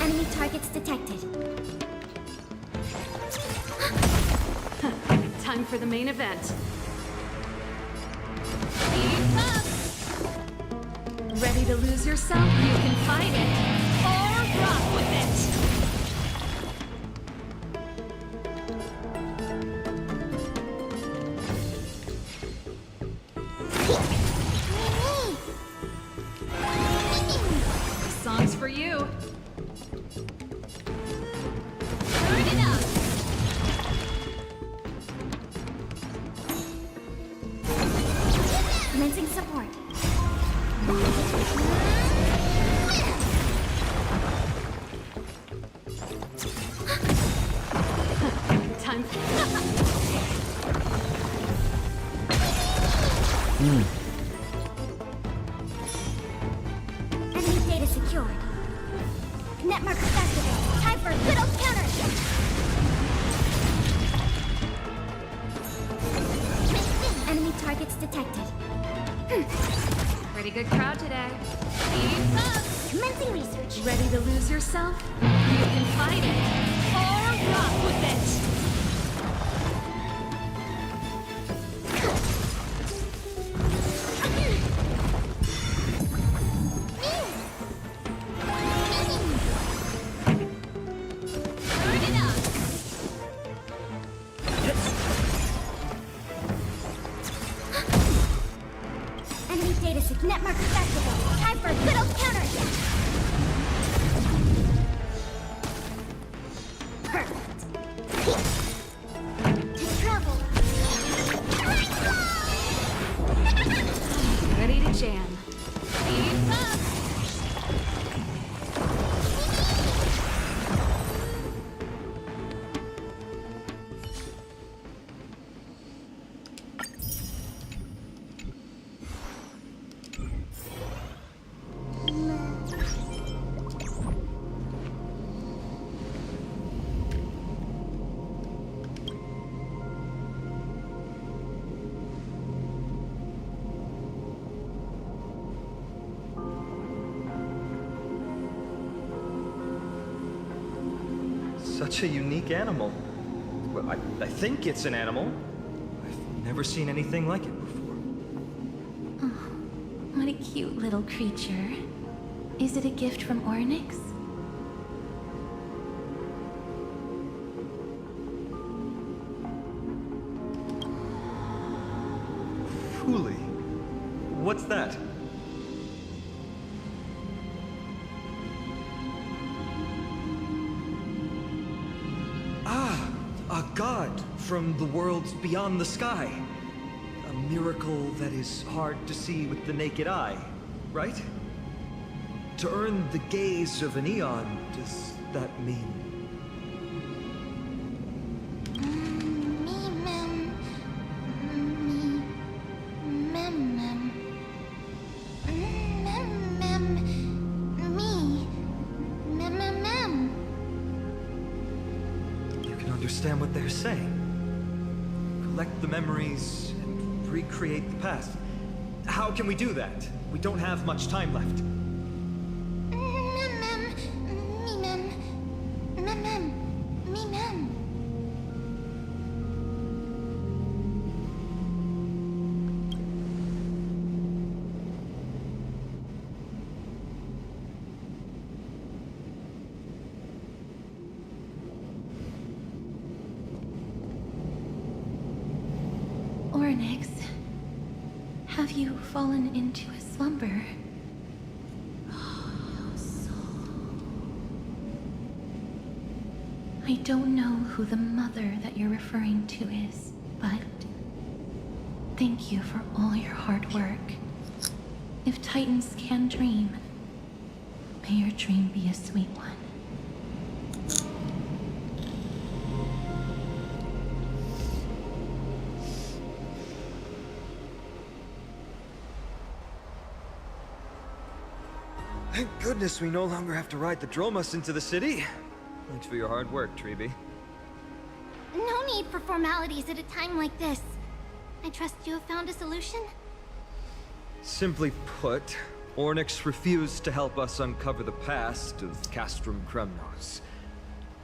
Enemy targets detected. Time for the main event. Ready to lose yourself? You can fight it, or rock with it. Song's for you. Turn it up. Commencing support. Time. Enemy data secured. Net markers activated. Time for a good old counter. Enemy targets detected. Pretty good crowd today. Commencing research. Ready to lose yourself? You can fight it, or rock with it. Turn it up. Enemy data sig net markers activated. Time for a good old counter attack. Perfect. To travel. Ready to jam. Speed up. Such a unique animal. Well, I think it's an animal. I've never seen anything like it before. Oh, what a cute little creature. Is it a gift from Ornyx? Fooly. What's that? Ah, a god from the worlds beyond the sky. A miracle that is hard to see with the naked eye, right? To earn the gaze of an eon, does that mean? Understand what they're saying. Collect the memories and recreate the past. How can we do that? We don't have much time left. Ornyx, have you fallen into a slumber? I don't know who the mother that you're referring to is, but thank you for all your hard work. If Titans can dream, may your dream be a sweet one. Thank goodness we no longer have to ride the Dromus into the city. Thanks for your hard work, Treeby. No need for formalities at a time like this. I trust you have found a solution? Simply put, Ornyx refused to help us uncover the past of Castrum Kremnos.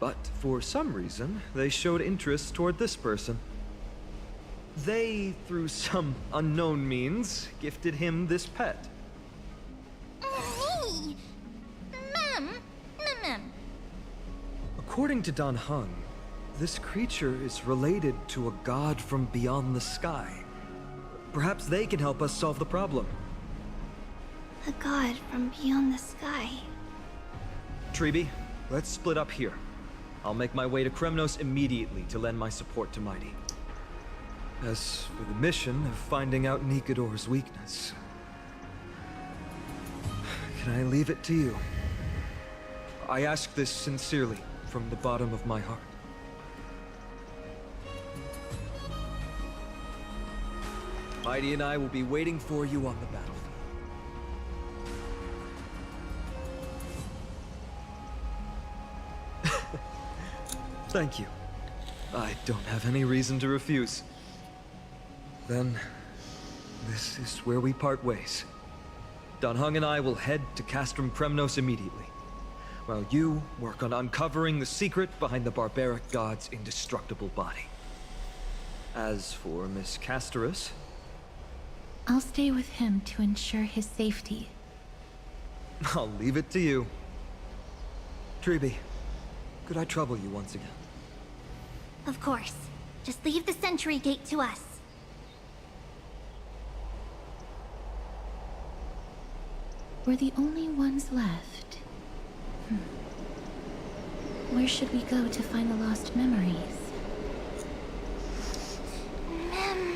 But for some reason, they showed interest toward this person. They, through some unknown means, gifted him this pet. Me? Mem. According to Dan Heng, this creature is related to a god from beyond the sky. Perhaps they can help us solve the problem. A god from beyond the sky. Treeby, let's split up here. I'll make my way to Kremnos immediately to lend my support to Mighty. As for the mission of finding out Nikador's weakness, can I leave it to you? I ask this sincerely, from the bottom of my heart. Mighty and I will be waiting for you on the battlefield. Thank you. I don't have any reason to refuse. Then, this is where we part ways. Dan Heng and I will head to Castrum Kremnos immediately, while you work on uncovering the secret behind the barbaric god's indestructible body. As for Miss Castorus, I'll stay with him to ensure his safety. I'll leave it to you. Treeby, could I trouble you once again? Of course. Just leave the Sentry Gate to us. We're the only ones left. Where should we go to find the lost memories? Mem.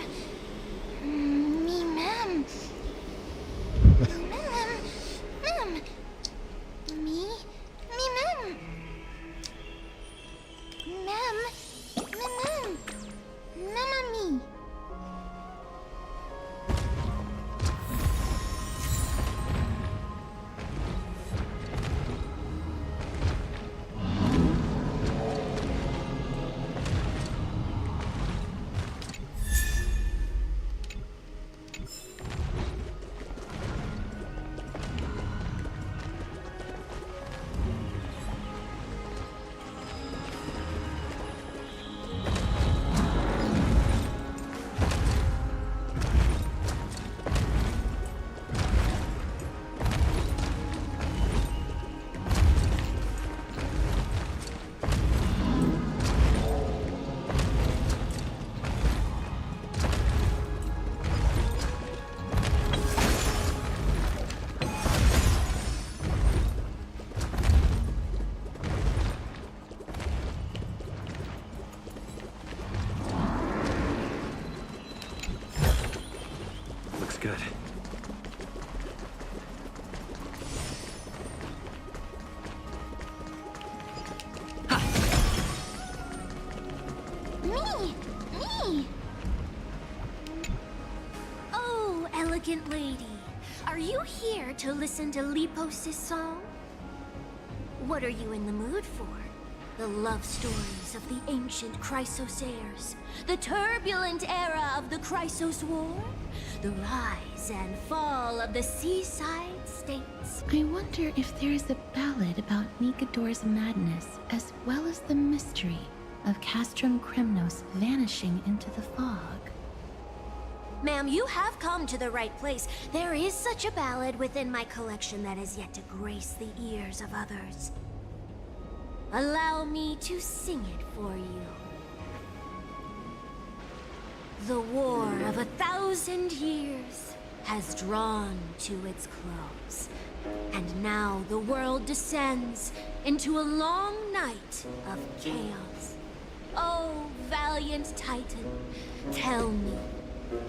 it. Me! Oh, elegant lady. Are you here to listen to Lipos's song? What are you in the mood for? The love stories of the ancient Chrysos heirs, the turbulent era of the Chrysos War, the rise and fall of the seaside states. I wonder if there is a ballad about Nikodor's madness, as well as the mystery of Castrum Kremnos vanishing into the fog. Ma'am, you have come to the right place. There is such a ballad within my collection that is yet to grace the ears of others. Allow me to sing it for you. The war of 1,000 years has drawn to its close, and now the world descends into a long night of chaos. Oh, valiant Titan, tell me,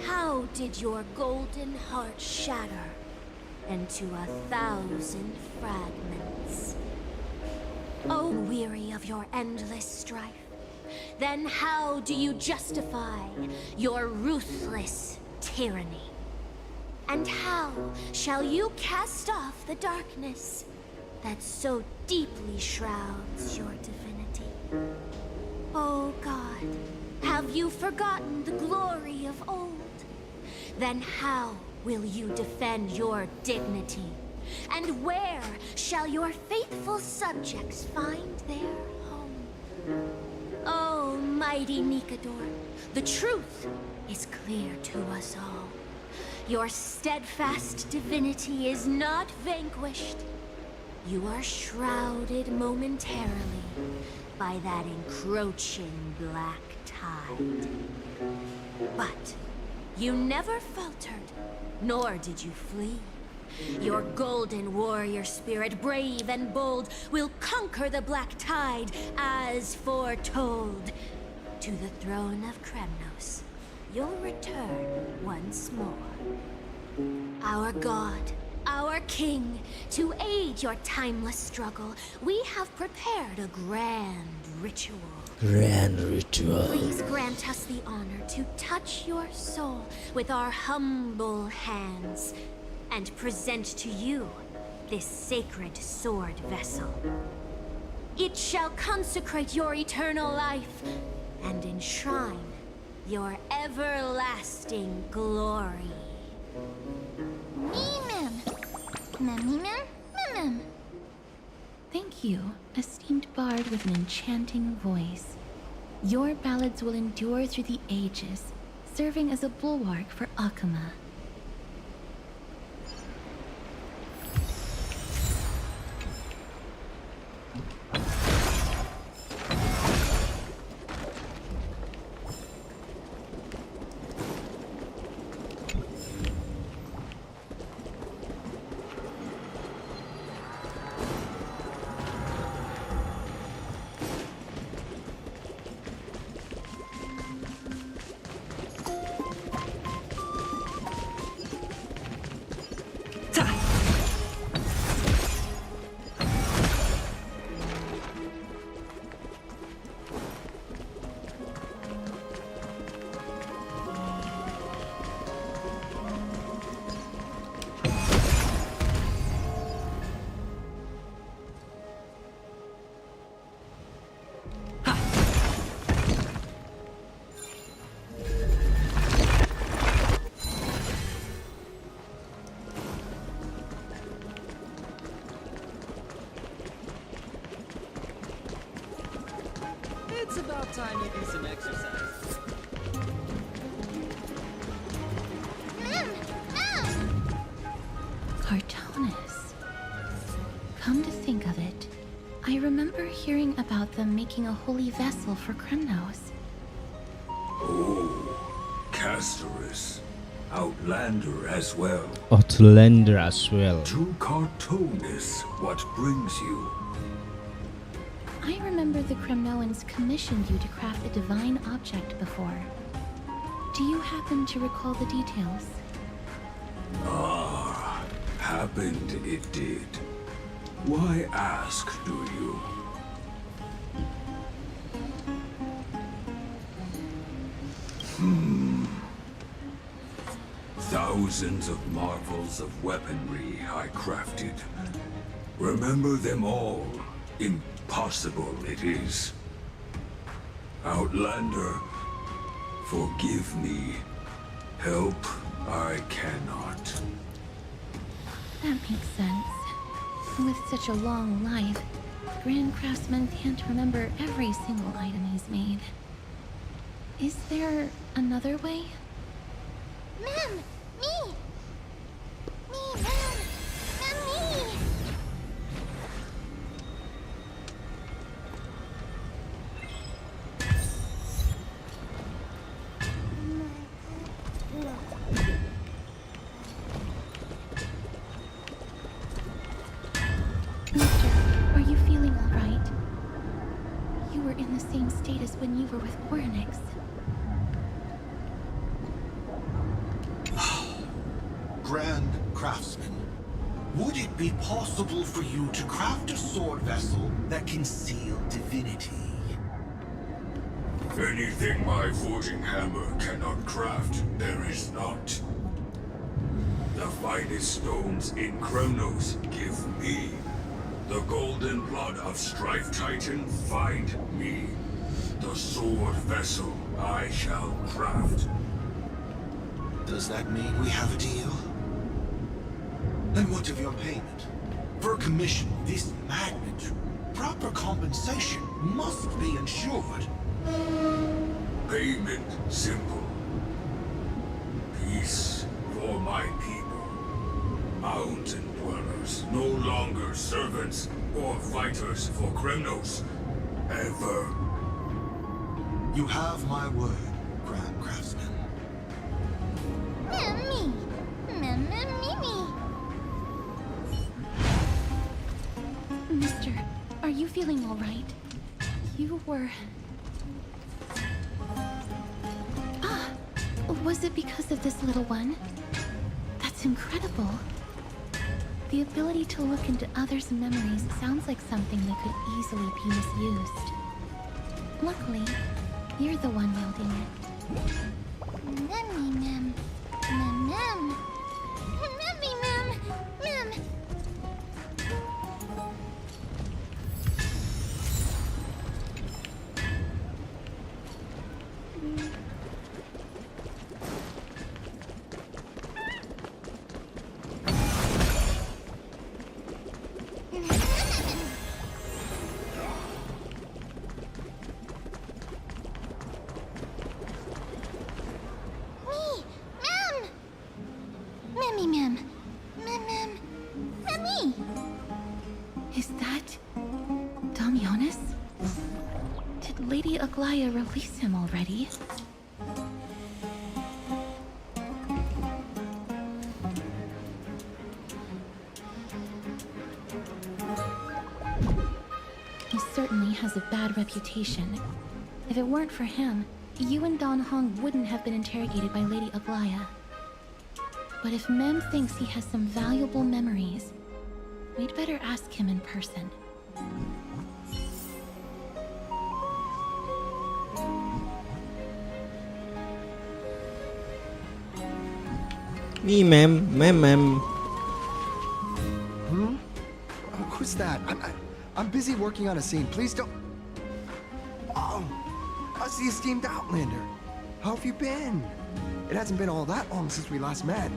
how did your golden heart shatter into 1,000 fragments? Oh, weary of your endless strife, then how do you justify your ruthless tyranny? And how shall you cast off the darkness that so deeply shrouds your divinity? Oh God, have you forgotten the glory of old? Then how will you defend your dignity? And where shall your faithful subjects find their home? Oh, mighty Nikodor, the truth is clear to us all. Your steadfast divinity is not vanquished. You are shrouded momentarily by that encroaching black tide. But you never faltered, nor did you flee. Your golden warrior spirit, brave and bold, will conquer the black tide as foretold. To the throne of Kremnos, you'll return once more. Our god, our king, to aid your timeless struggle, we have prepared a grand ritual. Grand ritual. Please grant us the honor to touch your soul with our humble hands and present to you this sacred sword vessel. It shall consecrate your eternal life and enshrine your everlasting glory. Thank you, esteemed bard with an enchanting voice. Your ballads will endure through the ages, serving as a bulwark for Akama. It's about time you do some exercise. Cartonis. Come to think of it, I remember hearing about them making a holy vessel for Kremnos. Oh, Casterus. Outlander as well. Outlander as well. To Cartonis, what brings you? I remember the Kremnoans commissioned you to craft a divine object before. Do you happen to recall the details? happened, it did. Why ask, do you? Thousands of marvels of weaponry I crafted. Remember them all. Impossible it is. Outlander, forgive me. Help I cannot. That makes sense. With such a long life, Grand Craftsman can't remember every single item he's made. Is there another way? Ma'am! Me! Me, ma'am! Ma'am, me! Mister, are you feeling all right? You were in the same state as when you were with Oryx. Grand Craftsman, would it be possible for you to craft a sword vessel that can seal divinity? Anything my forging hammer cannot craft, there is not. The finest stones in Kremnos give me. The golden blood of Strife Titan find me. The sword vessel I shall craft. Does that mean we have a deal? And what of your payment? For a commission of this magnitude, proper compensation must be ensured. Payment simple. Peace for my people. Mountain dwellers, no longer servants or fighters for Kremnos. Ever. You have my word, Grand Craftsman. Me! Me! Mister, are you feeling all right? You were... Ah! Was it because of this little one? That's incredible. The ability to look into others' memories sounds like something that could easily be misused. Luckily, you're the one wielding it. Memmy, ma'am. Ma'am. Memmy, ma'am. Ma'am. Aglaya release him already? He certainly has a bad reputation. If it weren't for him, you and Don Hong wouldn't have been interrogated by Lady Aglaya. But if Mem thinks he has some valuable memories, we'd better ask him in person. Me, ma'am. Who's that? I'm busy working on a scene. Please don't... Oh, us the esteemed Outlander. How have you been? It hasn't been all that long since we last met.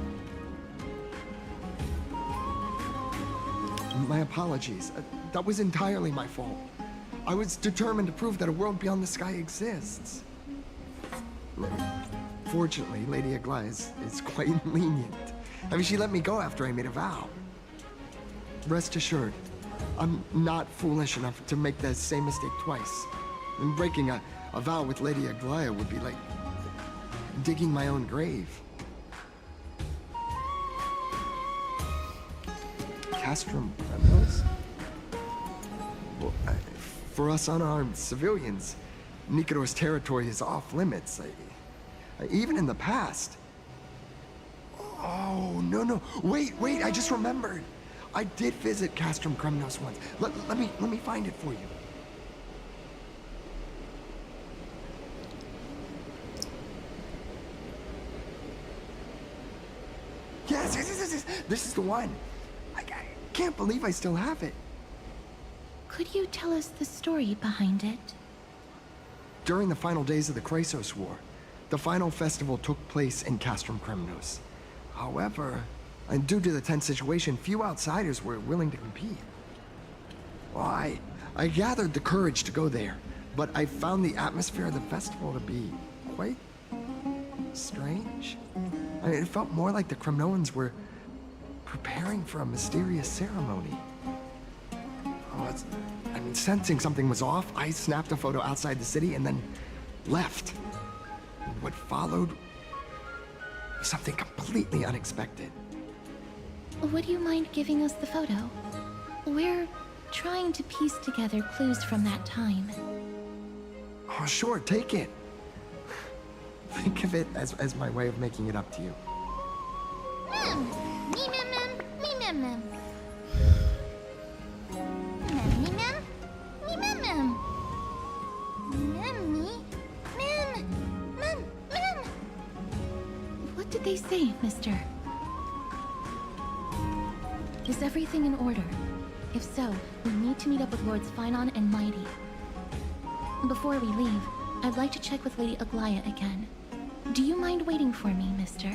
My apologies. That was entirely my fault. I was determined to prove that a world beyond the sky exists. Fortunately, Lady Aglaya is quite lenient. I mean, she let me go after I made a vow. Rest assured, I'm not foolish enough to make the same mistake twice. And breaking a vow with Lady Aglaya would be like digging my own grave. Castrum Kremnos? Well, for us unarmed civilians, Nikador's territory is off limits. Even in the past. Oh, no. Wait, I just remembered. I did visit Castrum Kremnos once. Let me find it for you. Yes. This is the one. I can't believe I still have it. Could you tell us the story behind it? During the final days of the Chrysos War, the final festival took place in Castrum Kremnos. However, and due to the tense situation, few outsiders were willing to compete. Well, I gathered the courage to go there, but I found the atmosphere of the festival to be quite strange. I mean, it felt more like the Kremnoans were preparing for a mysterious ceremony. Sensing something was off, I snapped a photo outside the city and then left. What followed was something completely unexpected. Would you mind giving us the photo? We're trying to piece together clues from that time. Oh, sure, take it. Think of it as my way of making it up to you. What did they say, mister? Is everything in order? If so, we need to meet up with Lords Finon and Mighty. Before we leave, I'd like to check with Lady Aglaya again. Do you mind waiting for me, mister?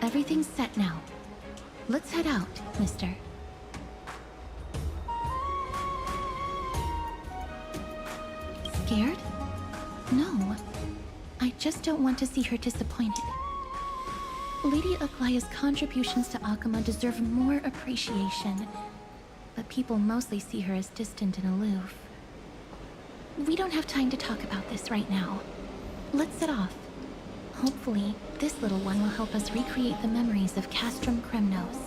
Everything's set now. Let's head out, mister. Scared? No. I just don't want to see her disappointed. Lady Aglaya's contributions to Akama deserve more appreciation, but people mostly see her as distant and aloof. We don't have time to talk about this right now. Let's set off. Hopefully, this little one will help us recreate the memories of Castrum Kremnos.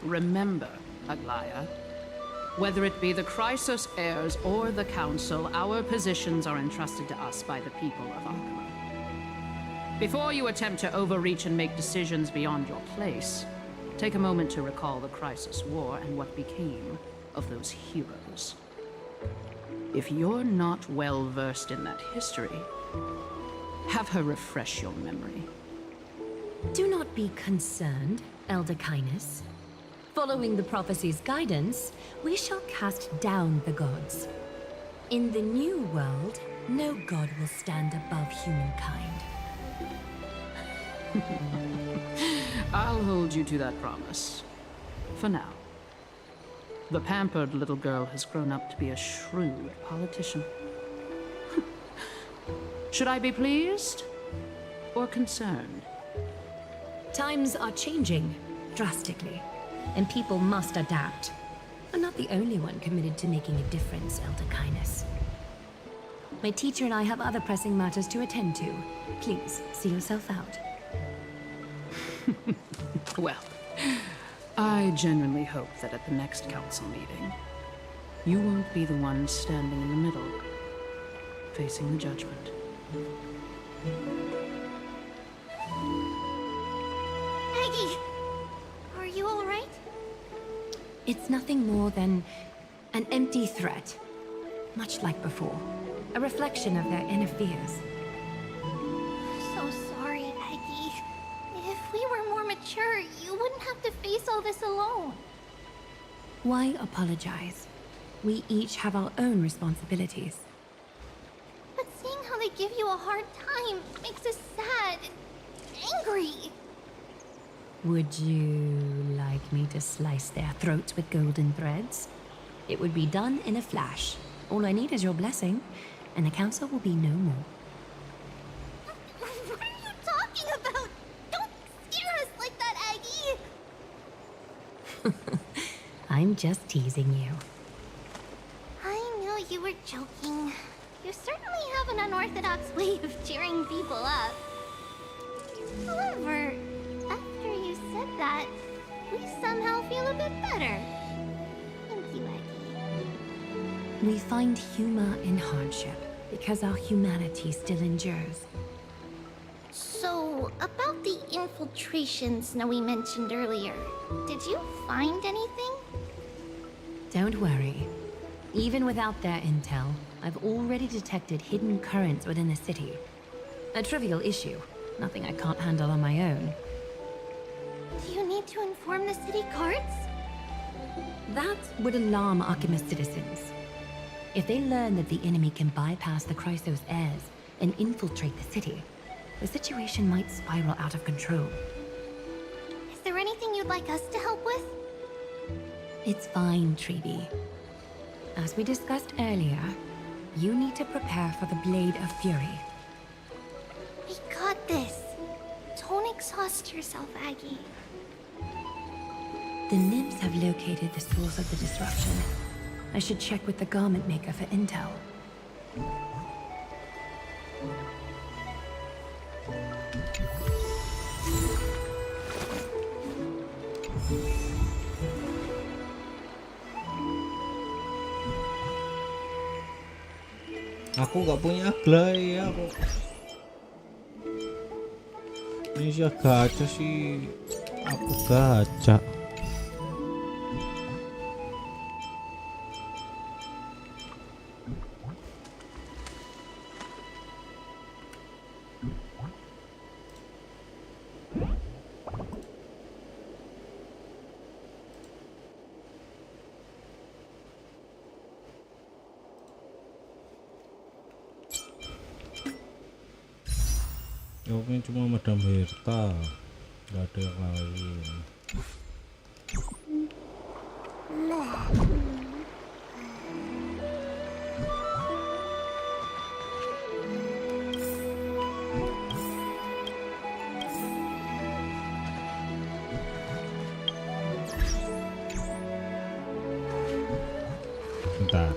Remember, Aglaya, whether it be the Chrysos heirs or the Council, our positions are entrusted to us by the people of Akama. Before you attempt to overreach and make decisions beyond your place, take a moment to recall the Chrysos War and what became of those heroes. If you're not well versed in that history, have her refresh your memory. Do not be concerned, Elder Kindness. Following the prophecy's guidance, we shall cast down the gods. In the new world, no god will stand above humankind. I'll hold you to that promise. For now. The pampered little girl has grown up to be a shrewd politician. Should I be pleased or concerned? Times are changing drastically, and people must adapt. I'm not the only one committed to making a difference, Elder Kindness. My teacher and I have other pressing matters to attend to. Please, see yourself out. Well, I genuinely hope that at the next council meeting, you won't be the one standing in the middle, facing the judgment. Aggie! Are you alright? It's nothing more than an empty threat. Much like before. A reflection of their inner fears. So sorry, Aggie. If we were more mature, you wouldn't have to face all this alone. Why apologize? We each have our own responsibilities. But seeing how they give you a hard time makes us sad and angry. Would you like me to slice their throats with golden threads? It would be done in a flash. All I need is your blessing, and the council will be no more. What are you talking about? Don't scare us like that, Aggie! I'm just teasing you. I knew you were joking. You certainly have an unorthodox way of cheering people up. However, after you said that, we somehow feel a bit better. Thank you, Aggie. We find humor in hardship because our humanity still endures. So, about the infiltration Snowy mentioned earlier, did you find anything? Don't worry. Even without their intel, I've already detected hidden currents within the city. A trivial issue, nothing I can't handle on my own. Do you need to inform the city guards? That would alarm Archime's citizens. If they learn that the enemy can bypass the Chrysos heirs and infiltrate the city, the situation might spiral out of control. Is there anything you'd like us to help with? It's fine, Treeby. As we discussed earlier, you need to prepare for the Blade of Fury. We got this. Don't exhaust yourself, Aggie. The nymphs have located the source of the disruption. I should check with the garment maker for intel. Aku nggak punya glay ya, aku. Ini sih gacha sih. Aku gacha. Oke, cuma Madam Herta, nggak ada yang lain. Bentar.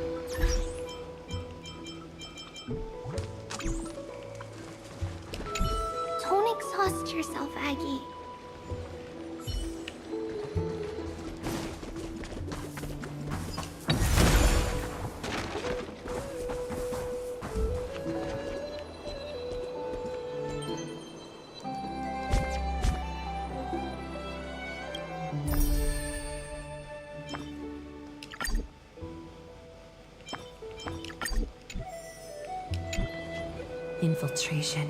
Don't exhaust yourself, Aggie. Infiltration.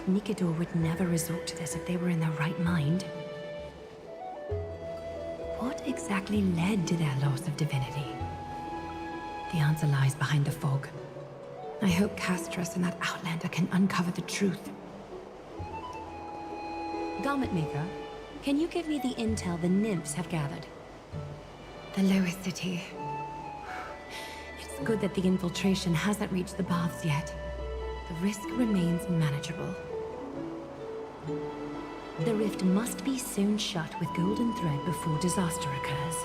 Nikador would never resort to this if they were in their right mind. What exactly led to their loss of divinity? The answer lies behind the fog. I hope Castras and that Outlander can uncover the truth. Garment Maker, can you give me the intel the nymphs have gathered? The lowest city. It's good that the infiltration hasn't reached the baths yet. The risk remains manageable. The rift must be sewn shut with golden thread before disaster occurs.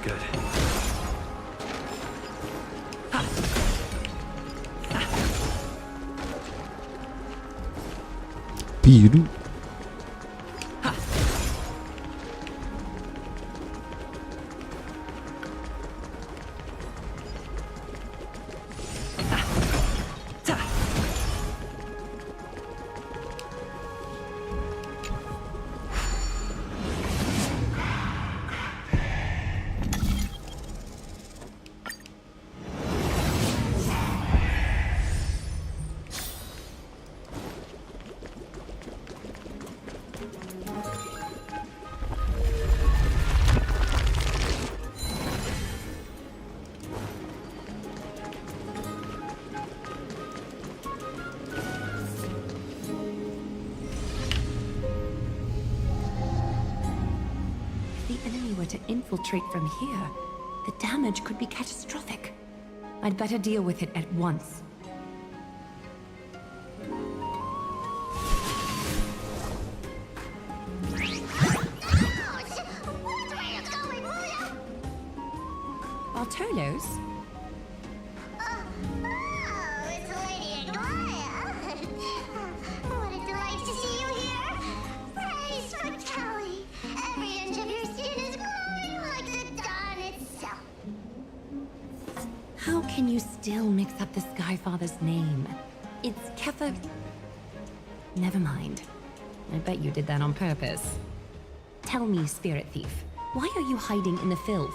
good. Biru. To infiltrate from here, the damage could be catastrophic. I'd better deal with it at once. Bartolos? It's Lady Aglaya. What a delight to see you here. Praise for Kelly. Every inch of your skin is glowing like the dawn itself. How can you still mix up the Skyfather's name? It's Keffa... Never mind. I bet you did that on purpose. Tell me, Spirit Thief, why are you hiding in the filth?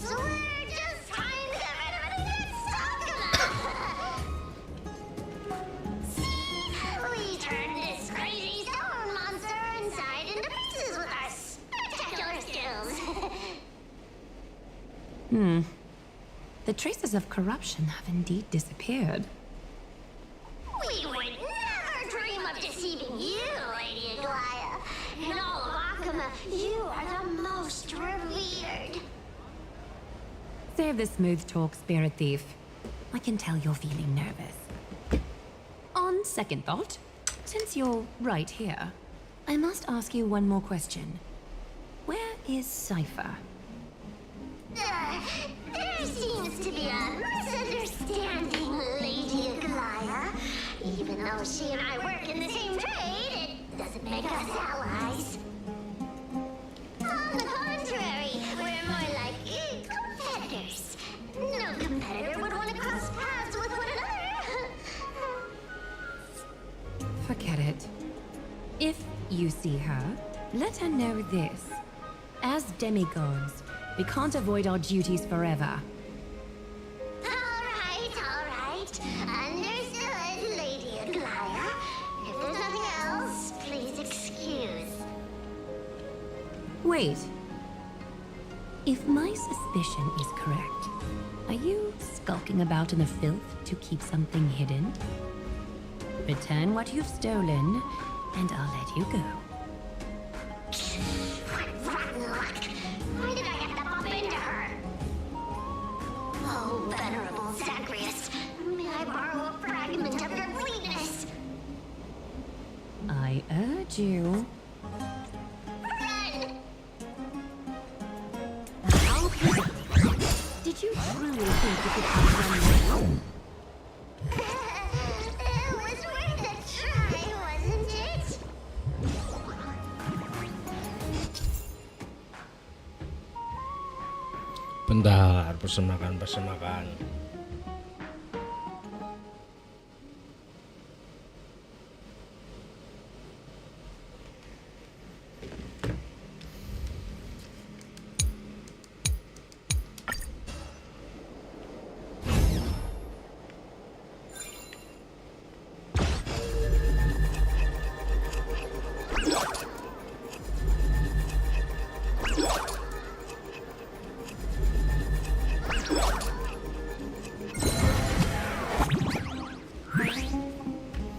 We're just trying to get rid of anything stuck. See? We turned this crazy stone monster inside into pieces with our spectacular skills. The traces of corruption have indeed disappeared. We would never dream of deceiving you, Lady Aglaya. In all of Akama, you are the most revered. Save the smooth talk, Spirit Thief. I can tell you're feeling nervous. On second thought, since you're right here, I must ask you one more question. Where is Cypher? There seems to be a misunderstanding, Lady Aglaya. Even though she and I work in the same trade, it doesn't make us allies. On the contrary, we're more like competitors. No competitor would want to cross paths with one another. Forget it. If you see her, let her know this. As demigods, we can't avoid our duties forever. All right. Understood, Lady Aglaya. If there's nothing else, please excuse. Wait. If my suspicion is correct, are you skulking about in the filth to keep something hidden? Return what you've stolen, and I'll let you go. What rotten luck! Why did I have to bump into her? Oh, venerable Zagreus, may I borrow a fragment of your fleetness? I urge you. Run! Did you truly think you could outrun me? It was worth a try, wasn't it? Bentar, pesen makan.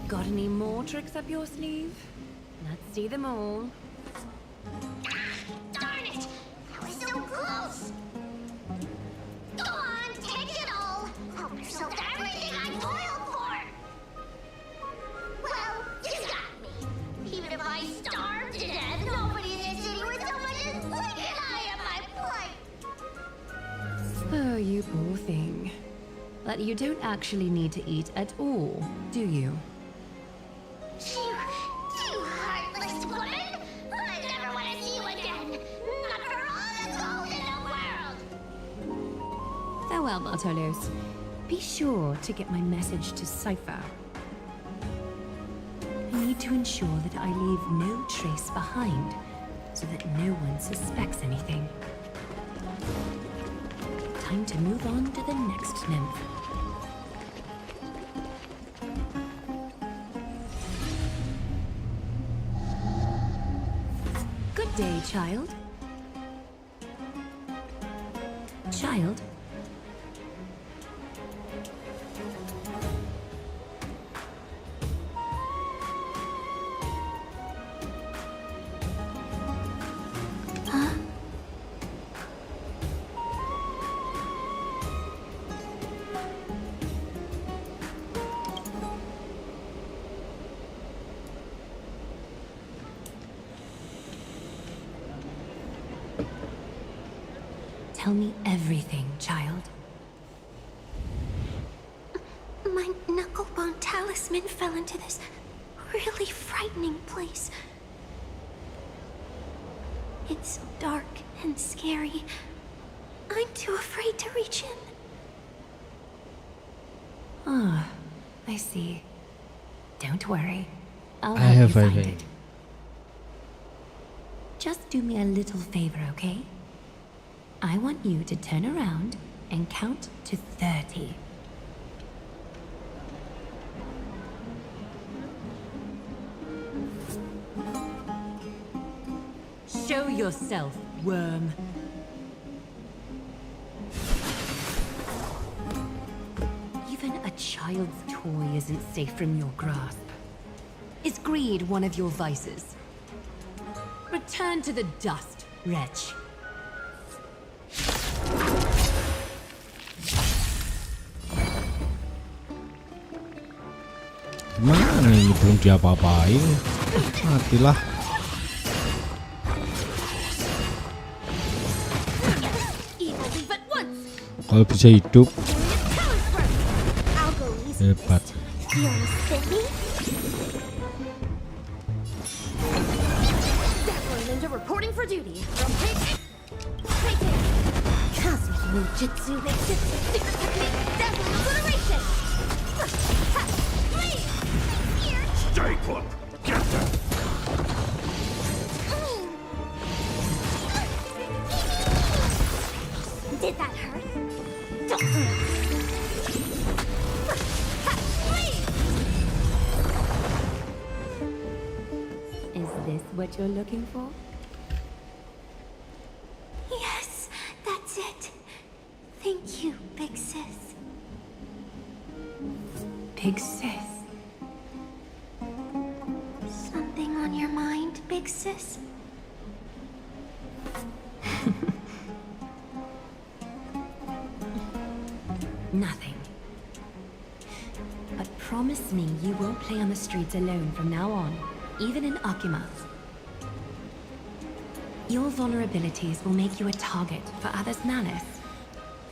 Got any more tricks up your sleeve? Let's see them all. Darn it! I was so close! Go on, take it all! Help yourself to everything I toiled for! Well, you got me. Even if I starved to death, nobody in this city would But you don't actually need to eat at all, do you? You heartless woman! I never want to see you again! Not for all the gold in the world! Farewell, Bartolos. Be sure to get my message to Cypher. I need to ensure that I leave no trace behind, so that no one suspects anything. Time to move on to the next nymph. Good day, child. Child? Huh? Tell me everything, child. My knucklebone talisman fell into this really frightening place. It's so dark and scary. I'm too afraid to reach in. Ah, I see. Don't worry. I'll I help have you find everything. it. Just do me a little favor, okay? I want you to turn around and count to 30. Show yourself, worm. Even a child's toy isn't safe from your grasp. Is greed one of your vices? Return to the dust, wretch. Gimana ini belum diapa-apain? Matilah. Kalau bisa hidup hebat. Reporting for duty. Cosmic ninjutsu secret technique, dazzling obliteration. Stay put! Get them! Did that hurt? Is this what you're looking for? Yes, that's it. Thank you, big sis. Big sis. Something on your mind, big sis? Nothing. But promise me you won't play on the streets alone from now on, even in Akimath. Your vulnerabilities will make you a target for others' malice.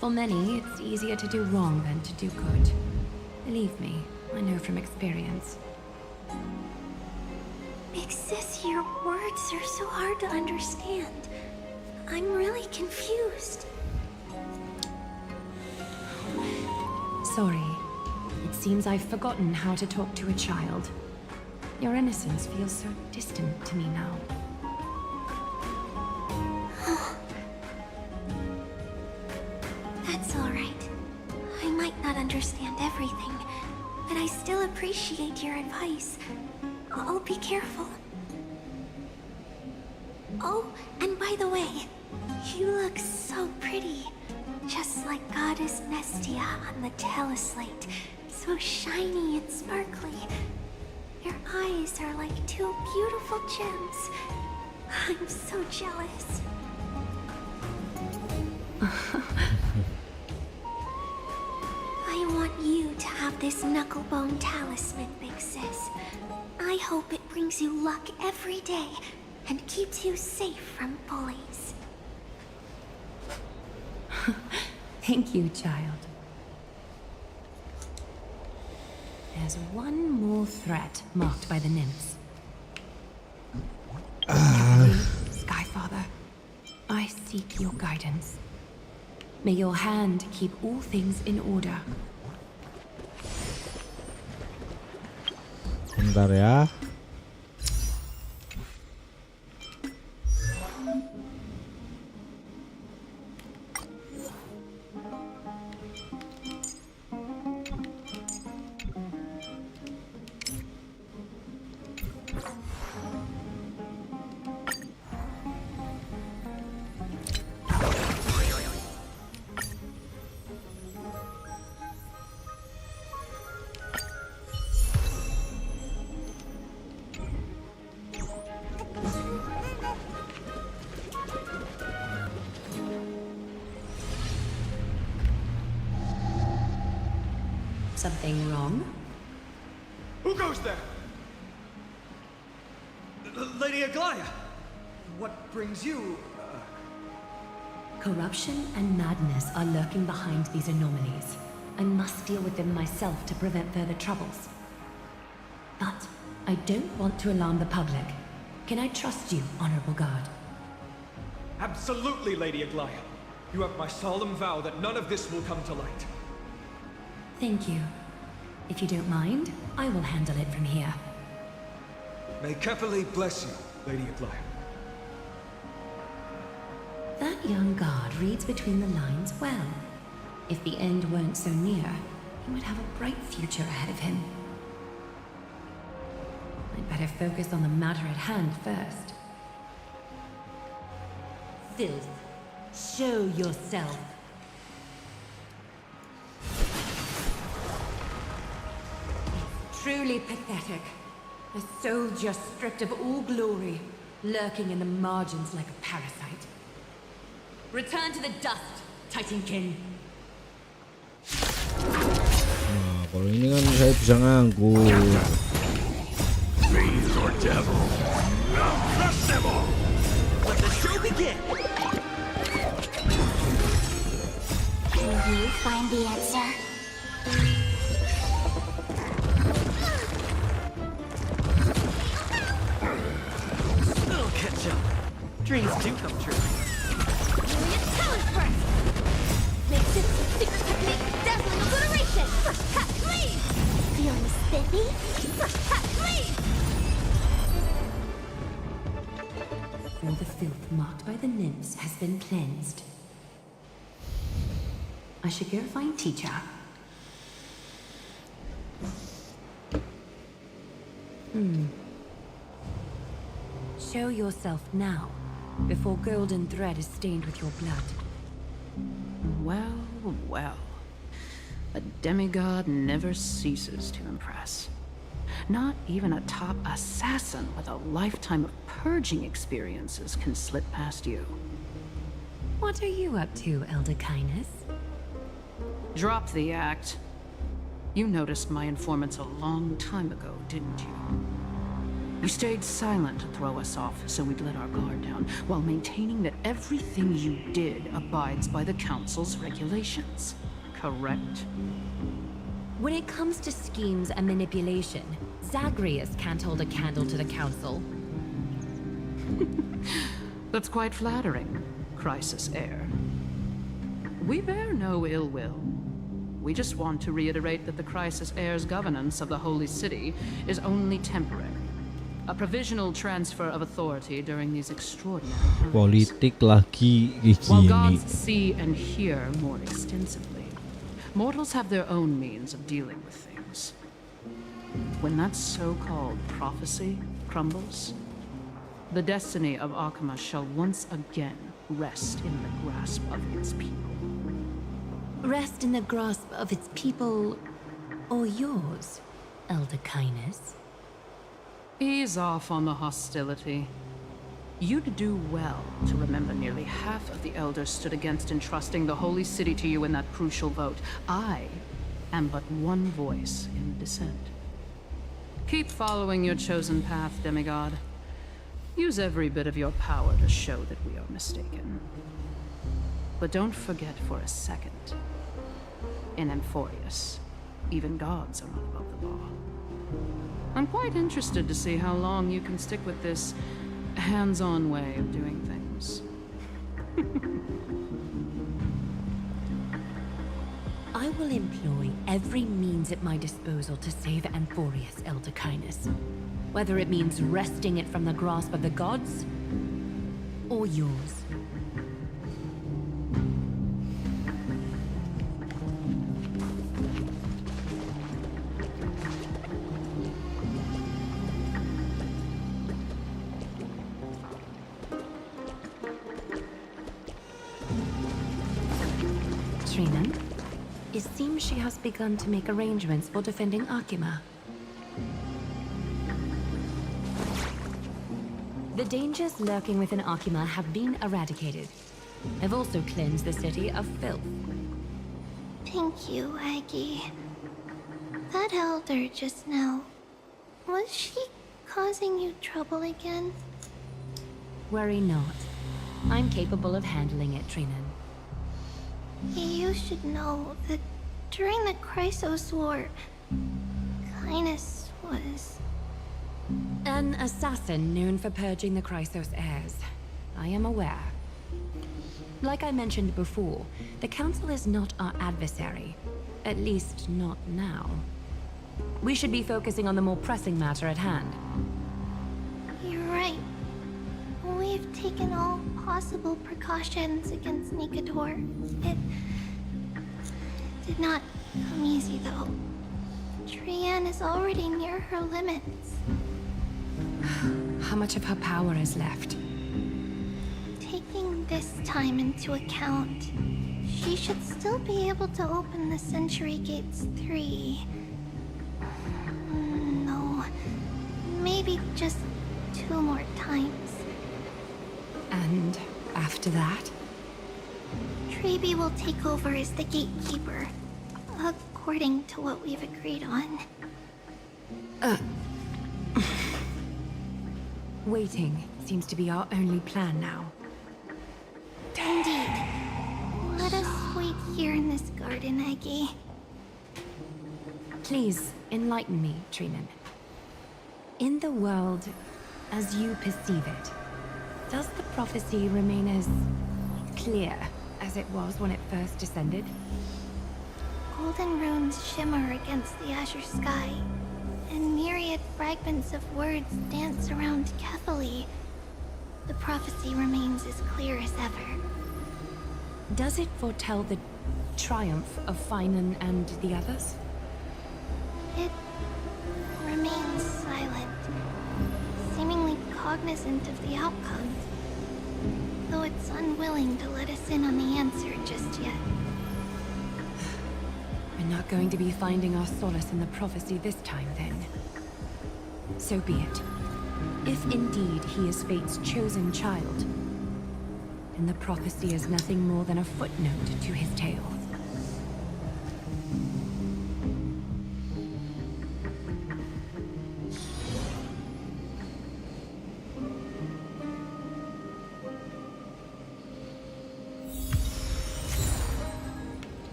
For many, it's easier to do wrong than to do good. Believe me, I know from experience. Big sis, your words are so hard to understand. I'm really confused. Sorry. It seems I've forgotten how to talk to a child. Your innocence feels so distant to me now. That's all right. I might not understand everything, but I still appreciate your advice. I'll be careful. Oh, and by the way, you look so pretty. Just like Goddess Nestia on the teleslate. So shiny and sparkly. Your eyes are like two beautiful gems. I'm so jealous. I want you to have this knucklebone talisman, big sis. I hope it brings you luck every day and keeps you safe from bullies. Thank you, child. There's one more threat marked by the nymphs. Skyfather, I seek your guidance. May your hand keep all things in order. Bentar ya. Something wrong? Who goes there? Lady Aglaya! What brings you? Corruption and madness are lurking behind these anomalies. I must deal with them myself to prevent further troubles. But I don't want to alarm the public. Can I trust you, Honorable Guard? Absolutely, Lady Aglaya. You have my solemn vow that none of this will come to light. Thank you. If you don't mind, I will handle it from here. May Kefali bless you, Lady Aglaya. That young guard reads between the lines well. If the end weren't so near, he would have a bright future ahead of him. I'd better focus on the matter at hand first. Filth, show yourself. Truly pathetic. A soldier stripped of all glory, lurking in the margins like a parasite. Return to the dust, Titankin. Nah, kalau ini kan saya bisa nganggur. Fiend or devil. Now crush them all. Let the show begin. Can you find the answer? I'll catch up. Dreams do come true. Brilliant talent burst! Makeshift secret technique, dazzling obliteration! First cut, please! Feeling spiffy? First cut, please! All the filth marked by the nymphs has been cleansed. I should go find teacher. Show yourself now, before golden thread is stained with your blood. Well, well. A demigod never ceases to impress. Not even a top assassin with a lifetime of purging experiences can slip past you. What are you up to, Elder Kindness? Drop the act. You noticed my informants a long time ago, didn't you? You stayed silent to throw us off so we'd let our guard down, while maintaining that everything you did abides by the Council's regulations. Correct? When it comes to schemes and manipulation, Zagreus can't hold a candle to the Council. That's quite flattering, Crisis Heir. We bear no ill will. We just want to reiterate that the Crisis Heir's governance of the Holy City is only temporary. A provisional transfer of authority during these extraordinary times. Politik lagi While gini. gods see and hear more extensively, mortals have their own means of dealing with things. When that so-called prophecy crumbles, the destiny of Akama shall once again rest in the grasp of its people. Rest in the grasp of its people, or yours, Elder Kindness? Ease off on the hostility. You'd do well to remember nearly half of the elders stood against entrusting the Holy City to you in that crucial vote. I am but one voice in the dissent. Keep following your chosen path, demigod. Use every bit of your power to show that we are mistaken. But don't forget for a second, in Amphorius, Even gods are not above the law. I'm quite interested to see how long you can stick with this hands-on way of doing things. I will employ every means at my disposal to save Anthorius, Elder Kindness. Whether it means wresting it from the grasp of the gods, or yours. Trina, it seems she has begun to make arrangements for defending Akima. The dangers lurking within Akima have been eradicated. I've also cleansed the city of filth. Thank you, Aggie. That elder just now, was she causing you trouble again? Worry not. I'm capable of handling it, Trinan. You should know that during the Chrysos War, Kindness was... an assassin known for purging the Chrysos heirs. I am aware. Like I mentioned before, the Council is not our adversary. At least, not now. We should be focusing on the more pressing matter at hand. You're right. We've taken all possible precautions against Nikador. It did not come easy, though. Trian is already near her limits. How much of her power is left? Taking this time into account, she should still be able to open the Century Gates 3. No, maybe just 2 more times. And after that? Treeby will take over as the gatekeeper, according to what we've agreed on. Waiting seems to be our only plan now. Indeed. Let us wait here in this garden, Aggie. Please, enlighten me, Trinan. In the world as you perceive it, does the prophecy remain as clear as it was when it first descended? Golden runes shimmer against the azure sky, and myriad fragments of words dance around Kefali. The prophecy remains as clear as ever. Does it foretell the triumph of Finan and the others? It remains silent, seemingly cognizant of the outcome, though it's unwilling to let us in on the answer just yet. We're not going to be finding our solace in the prophecy this time, then. So be it. If indeed he is Fate's chosen child, then the prophecy is nothing more than a footnote to his tale.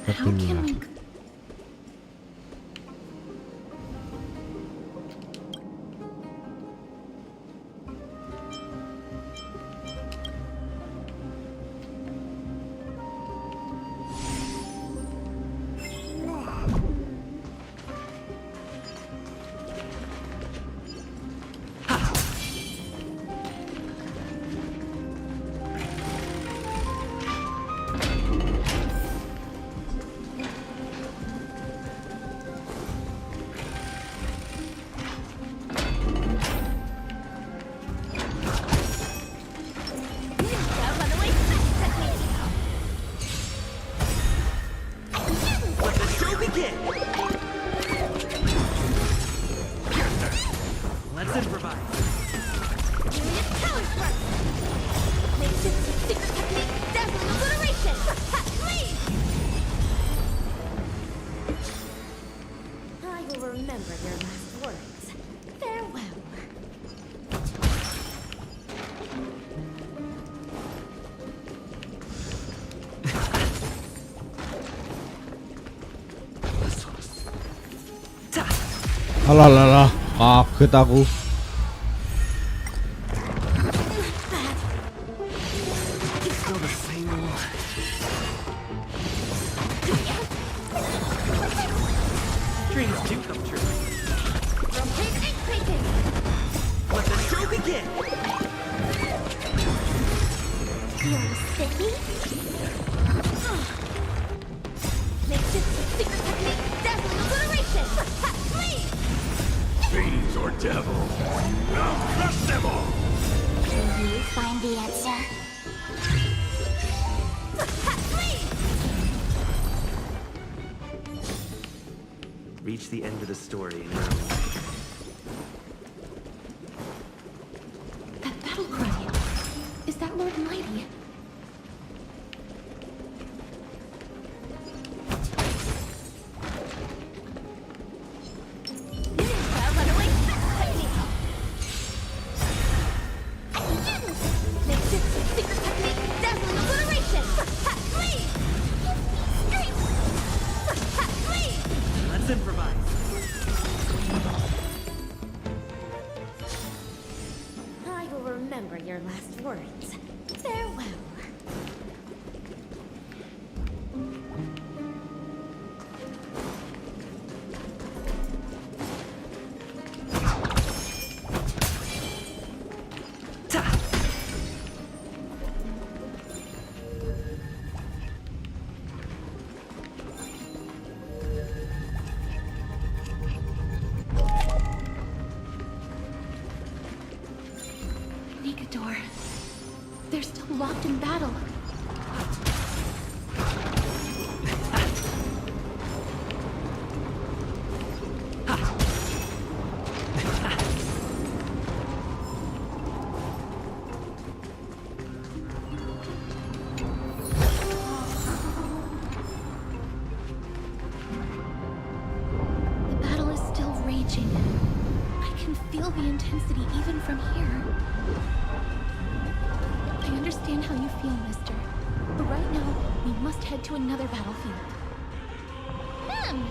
How can we... Let's improvise. I will remember your last words. Farewell. Alah, kaget aku. Dreams do come true. Let the show begin. You're sticky? Makes it secret technique, dazzling obliteration! Please! Fiends or devils. I'll crush them all. Do you find the answer? Please! Reach the end of the story in your own way. That battle cry. Is that Lord Mighty? Makes it secret technique, dazzling obliteration! Please! Please! Let's improvise. I will remember your last words. Farewell. Nikador. They're still locked in battle. The battle is still raging. I can feel the intensity even from here. I understand how you feel, mister. But right now, we must head to another battlefield. Mem!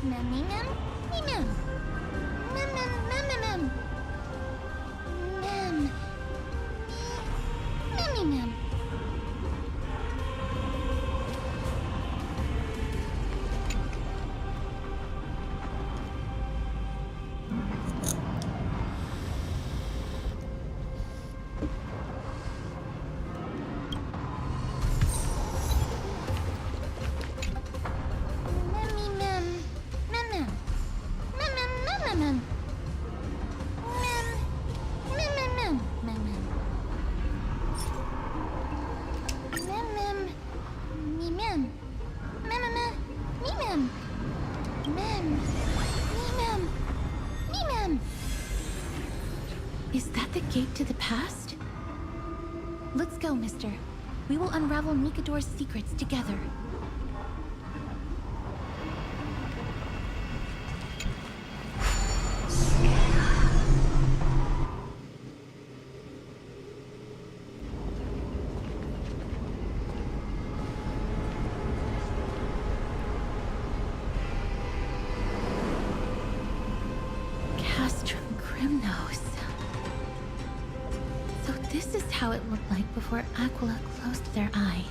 Mem. Mem. Mem. Mem. Is that the gate to the past? Let's go, mister. We will unravel Nikador's secrets together. So this is how it looked like before Aquila closed their eyes.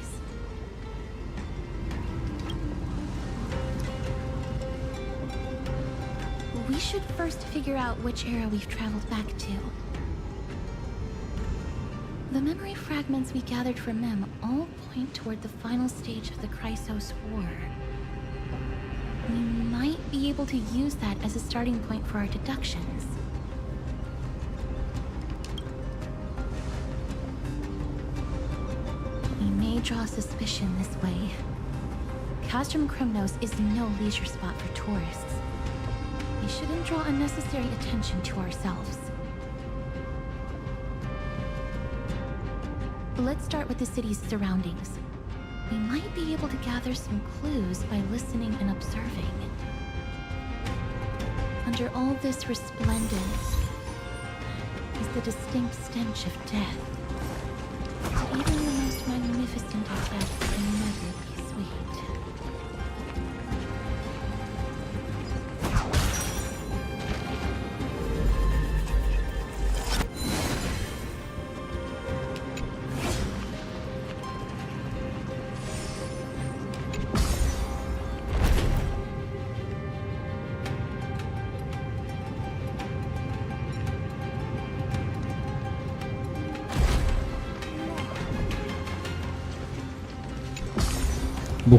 We should first figure out which era we've traveled back to. The memory fragments we gathered from Mem all point toward the final stage of the Chrysos War. We might be able to use that as a starting point for our deductions. We may draw suspicion this way. Castrum Krymnos is no leisure spot for tourists. We shouldn't draw unnecessary attention to ourselves. Let's start with the city's surroundings. We might be able to gather some clues by listening and observing. Under all this resplendence is the distinct stench of death. But even the most magnificent of deaths can never be sweet.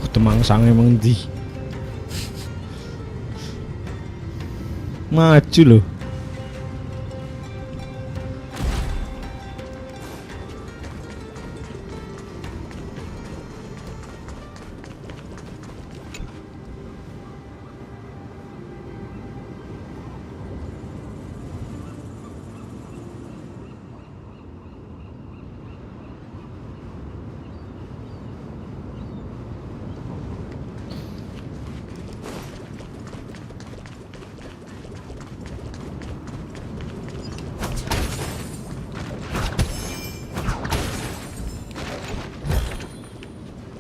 temang sange emang ndi. Maju loh.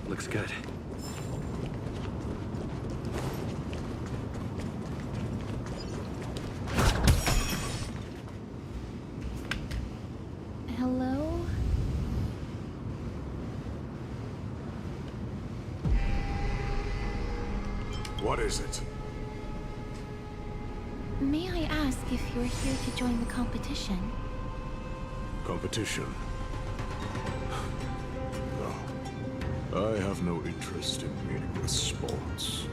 Looks good. Hello? What is it? May I ask if you're here to join the competition? Competition? No. I have no interest in meaningless sports.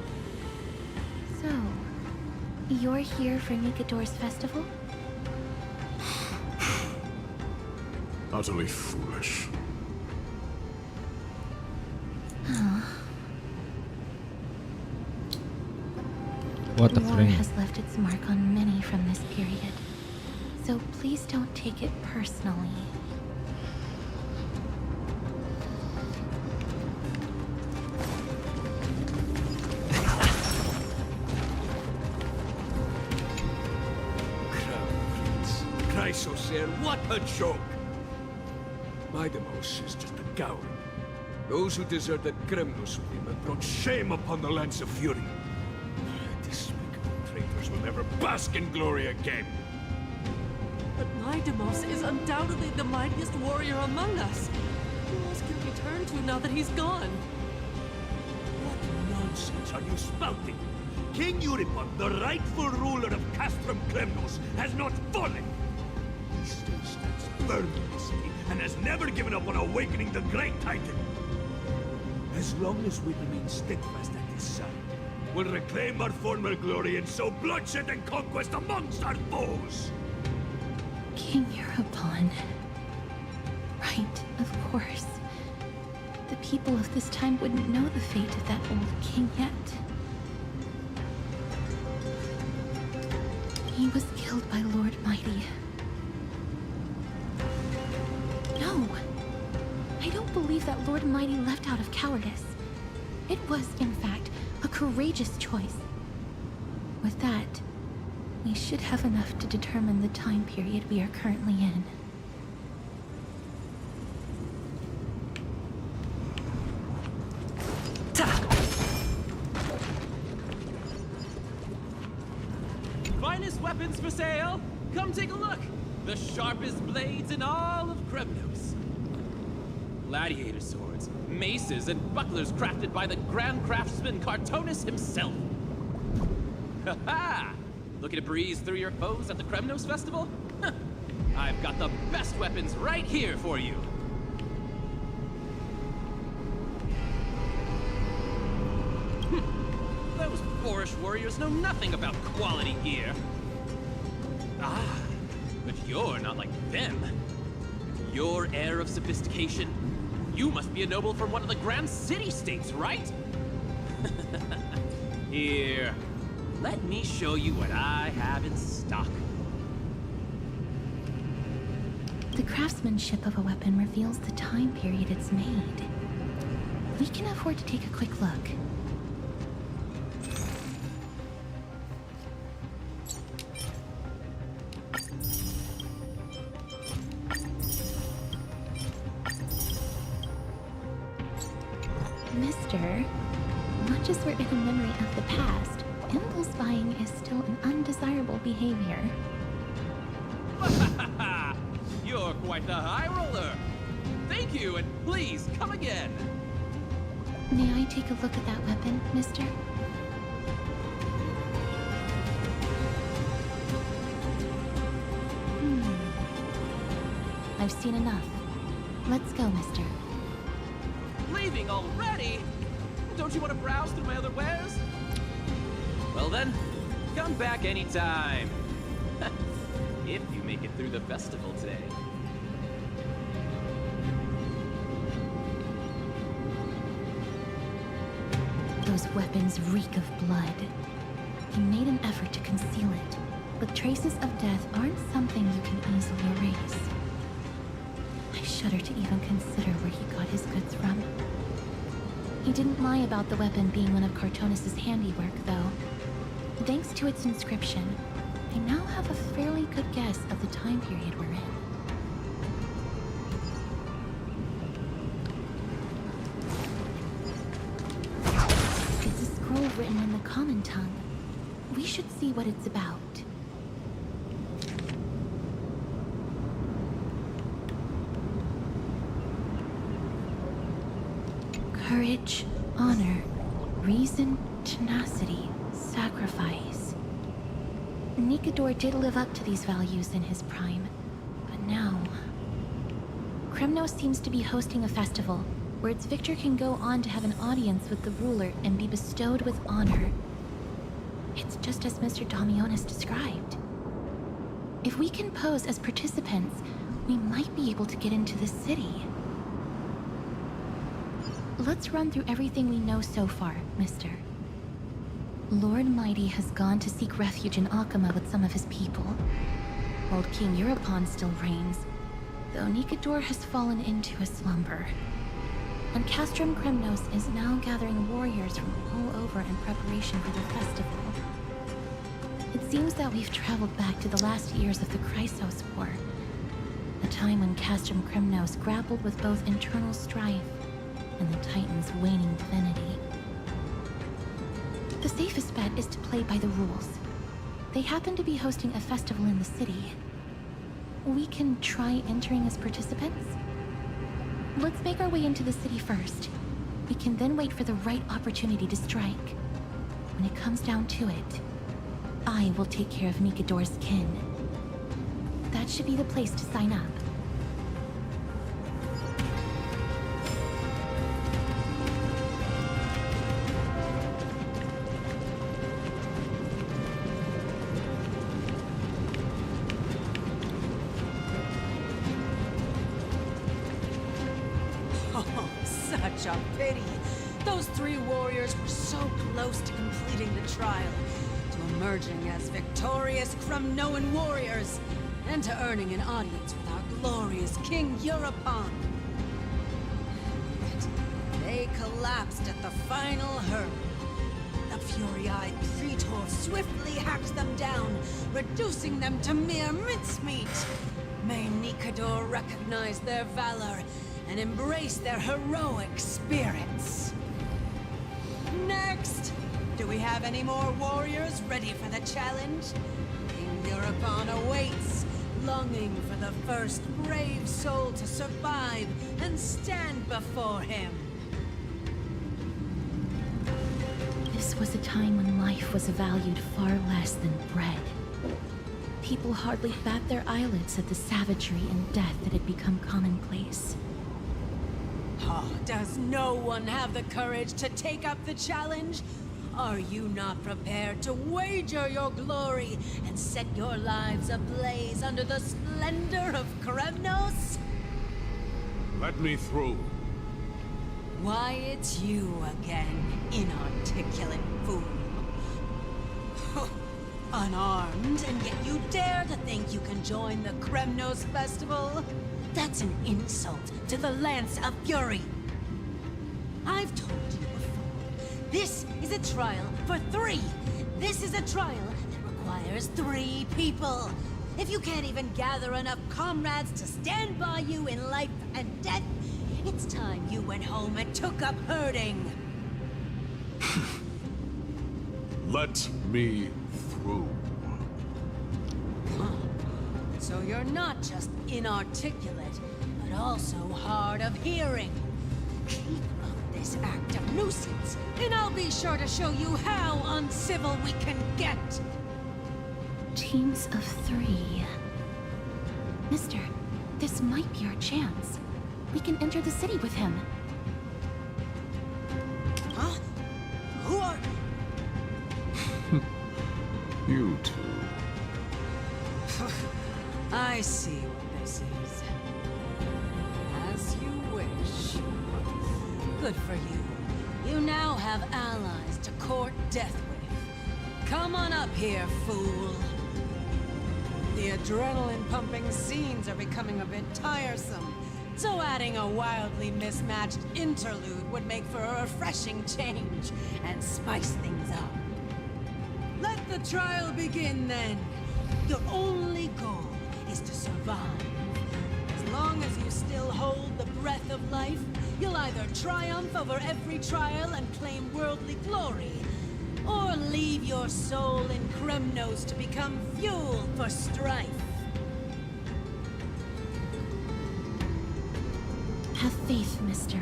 So, you're here for Nikador's festival? Utterly foolish. What a War friend. has left its mark on many from this period. So please don't take it personally. Chrysosaur, what a joke! Maidemos is just a coward. Those who deserted Kremnos with him have brought shame upon the lands of Fury. Despicable traitors will never bask in glory again. But Maidemos is undoubtedly the mightiest warrior among us. Who else can we turn to now that he's gone? What nonsense are you spouting? King Euripon, the rightful ruler of Castrum Kremnos, has not fallen. He still stands firm in the city and has never given up on awakening the great Titan. As long as we remain steadfast at his side, we'll reclaim our former glory and sow bloodshed and conquest amongst our foes. King Euripon. Right, of course. The people of this time wouldn't know the fate of that old king yet. He was killed by Lord Mighty. No! I don't believe that Lord Mighty left out of cowardice. It was, in fact, a courageous choice. With that, we should have enough to determine the time period we are currently in. Finest weapons for sale! Come take a look! The sharpest blades in all of Kremnos. Gladiator swords, maces, and bucklers crafted by the grand craftsman Cartonus himself. Ha ha! Looking to breeze through your foes at the Kremnos Festival? Huh. I've got the best weapons right here for you. Those boorish warriors know nothing about quality gear. Ah, but you're not like them. Your air of sophistication. You must be a noble from one of the grand city-states, right? Here, let me show you what I have in stock. The craftsmanship of a weapon reveals the time period it's made. We can afford to take a quick look. Mister, much as we're in a memory of the past, impulse buying is still an undesirable behavior. You're quite the high roller. Thank you, and please come again. May I take a look at that weapon, mister? I've seen enough. Let's go, mister. Leaving already? Don't you want to browse through my other wares? Well then, come back anytime. If you make it through the festival today. Those weapons reek of blood. He made an effort to conceal it, but traces of death aren't something you can easily erase. I shudder to even consider where he got his goods from. He didn't lie about the weapon being one of Cartonis' handiwork, though. Thanks to its inscription, I now have a fairly good guess of the time period we're in. It's a scroll written in the common tongue. We should see what it's about. Courage, honor, reason, tenacity, sacrifice. Nikador did live up to these values in his prime, but now... Kremnos seems to be hosting a festival, where its victor can go on to have an audience with the ruler and be bestowed with honor. It's just as Mr. Damionis described. If we can pose as participants, we might be able to get into the city. Let's run through everything we know so far, mister. Lord Mighty has gone to seek refuge in Akama with some of his people. Old King Europon still reigns, though Nikador has fallen into a slumber. And Castrum Kremnos is now gathering warriors from all over in preparation for the festival. It seems that we've traveled back to the last years of the Chrysos War, a time when Castrum Kremnos grappled with both internal strife and the Titan's waning divinity. The safest bet is to play by the rules. They happen to be hosting a festival in the city. We can try entering as participants? Let's make our way into the city first. We can then wait for the right opportunity to strike. When it comes down to it, I will take care of Nikador's kin. That should be the place to sign up. Such a pity. Those three warriors were so close to completing the trial, to emerging as victorious Kremnoan warriors, and to earning an audience with our glorious King Europon. Yet, they collapsed at the final hurdle. The fury-eyed Praetor swiftly hacked them down, reducing them to mere mincemeat. May Nikador recognize their valor and embrace their heroic spirits. Next! Do we have any more warriors ready for the challenge? King Europon awaits, longing for the first brave soul to survive and stand before him. This was a time when life was valued far less than bread. People hardly bat their eyelids at the savagery and death that had become commonplace. Oh, does no one have the courage to take up the challenge? Are you not prepared to wager your glory and set your lives ablaze under the splendor of Kremnos? Let me through. Why, it's you again, inarticulate fool. Unarmed, and yet you dare to think you can join the Kremnos festival? That's an insult to the Lance of Fury. I've told you before, this is a trial for 3. This is a trial that requires 3 people. If you can't even gather enough comrades to stand by you in life and death, it's time you went home and took up herding. Let me through. So you're not just inarticulate, but also hard of hearing. Keep up this act of nuisance, and I'll be sure to show you how uncivil we can get. Teams of 3. Mister, this might be our chance. We can enter the city with him. Huh? You two. I see what this is. As you wish. Good for you. You now have allies to court death with. Come on up here, fool. The adrenaline-pumping scenes are becoming a bit tiresome, so adding a wildly mismatched interlude would make for a refreshing change and spice things up. Let the trial begin, then. Your only goal is to survive. As long as you still hold the breath of life, you'll either triumph over every trial and claim worldly glory, or leave your soul in Kremnos to become fuel for strife. Have faith, mister.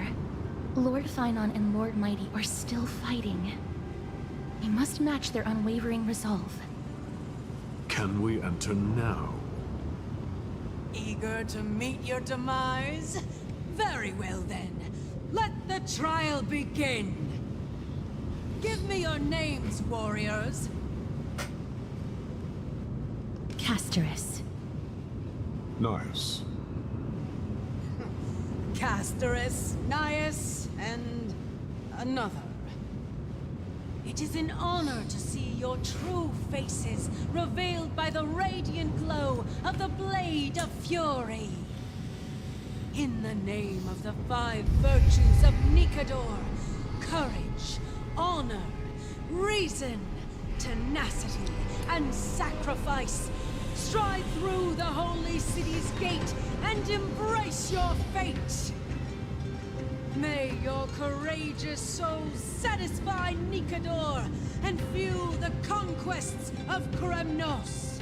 Lord Finon and Lord Mighty are still fighting. We must match their unwavering resolve. Can we enter now? Eager to meet your demise? Very well then. Let the trial begin. Give me your names, warriors. Casterus. Nice. Casterus, Nias, and another. It is an honor to see your true faces revealed by the radiant glow of the Blade of Fury. In the name of the 5 virtues of Nikador, courage, honor, reason, tenacity, and sacrifice, stride through the holy city's gate and embrace your fate. May your courageous souls satisfy Nikador and fuel the conquests of Kremnos.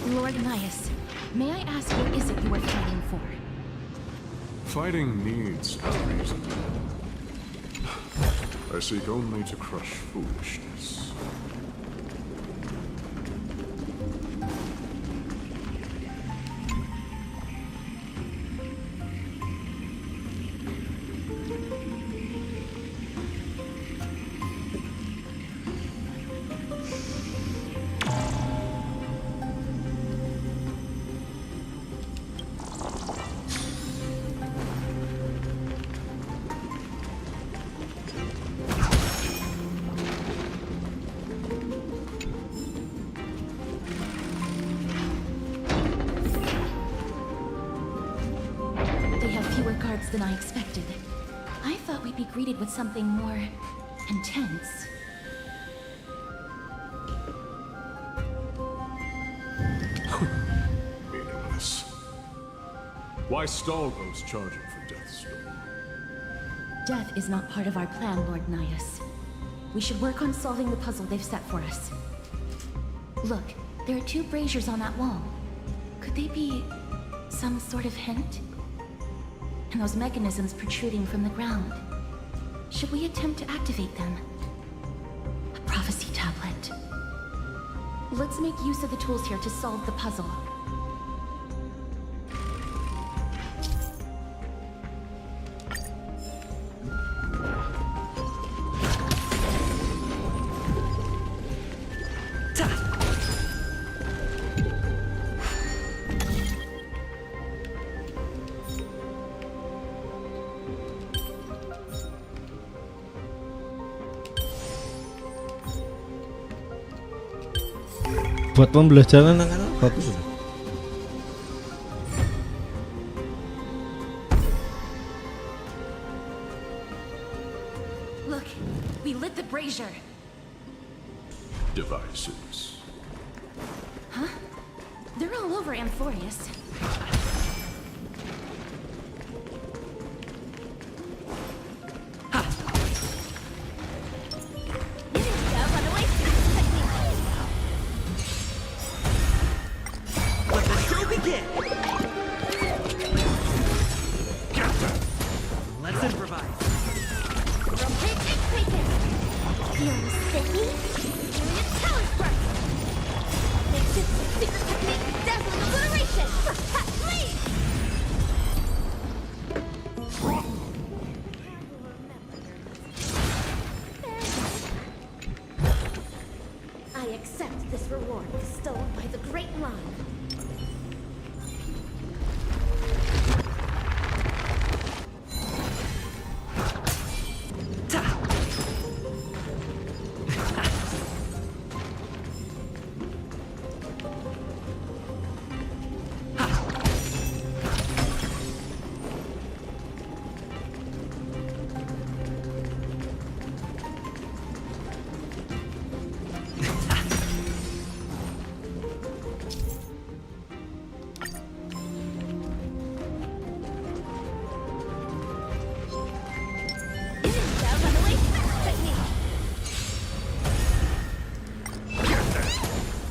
Lord Nias, may I ask what is it you are fighting for? Fighting needs a reason. I seek only to crush foolishness. Than I expected. I thought we'd be greeted with something more intense. Meaningless. Why stall those charging for Deathstone? Death is not part of our plan, Lord Nias. We should work on solving the puzzle they've set for us. Look, there are 2 braziers on that wall. Could they be some sort of hint? And those mechanisms protruding from the ground. Should we attempt to activate them? A prophecy tablet. Let's make use of the tools here to solve the puzzle. Buat pembelajaran anak-anak bagus. Look, we lit the brazier. Devices. Huh? They're all over Amphorius. Secret technique, dazzling obliteration! This reward bestowed by the Great Line.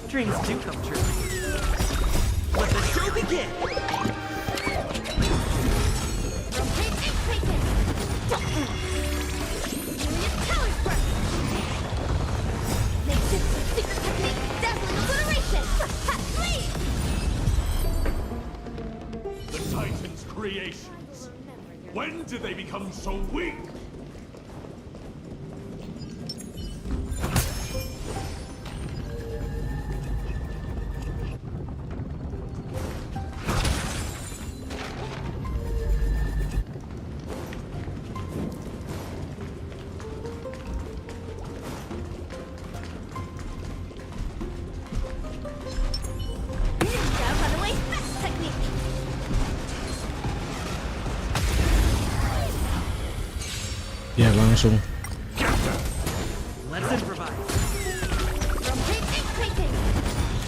Dreams do come true. Let the show begin! The Titan's creations. When did they become so weak? Ya langsung. Let's improvise.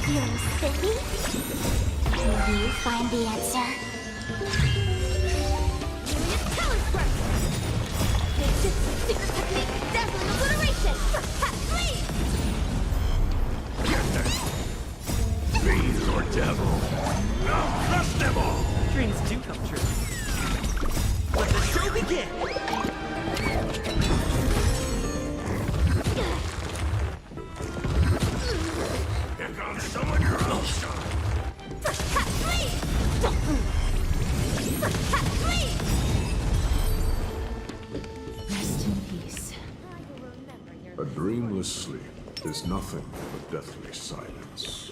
You're sticky? Will you find the answer? Secret technique, dazzling obliteration! Please! Fiend or devil? I'll crush them all! Dreams do come true. Let the show begin! Here comes someone your own shot! Rest in peace. A dreamless sleep is nothing but deathly silence.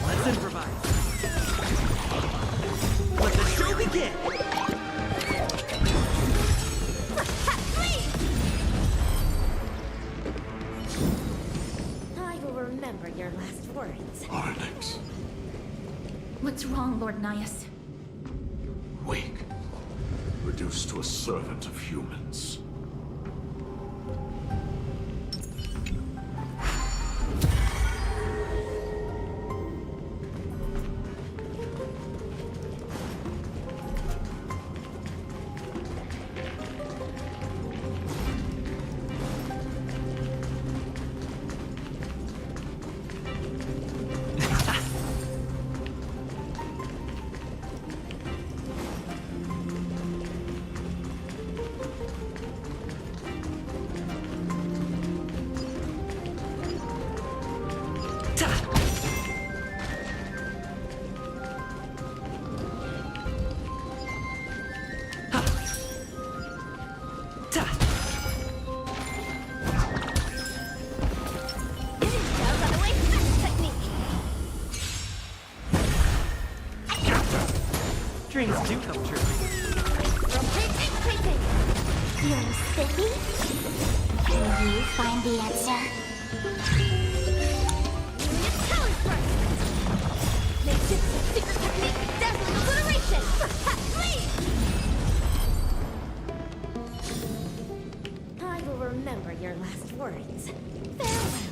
Let's improvise. Let the show begin! I will remember your last words. Onyx, What's wrong, Lord Nias? weak. Reduced to a servant of humans. Dreams do come true. You're sticky? Will you find the answer? Secret technique, dazzling obliteration! Please! I will remember your last words. Farewell.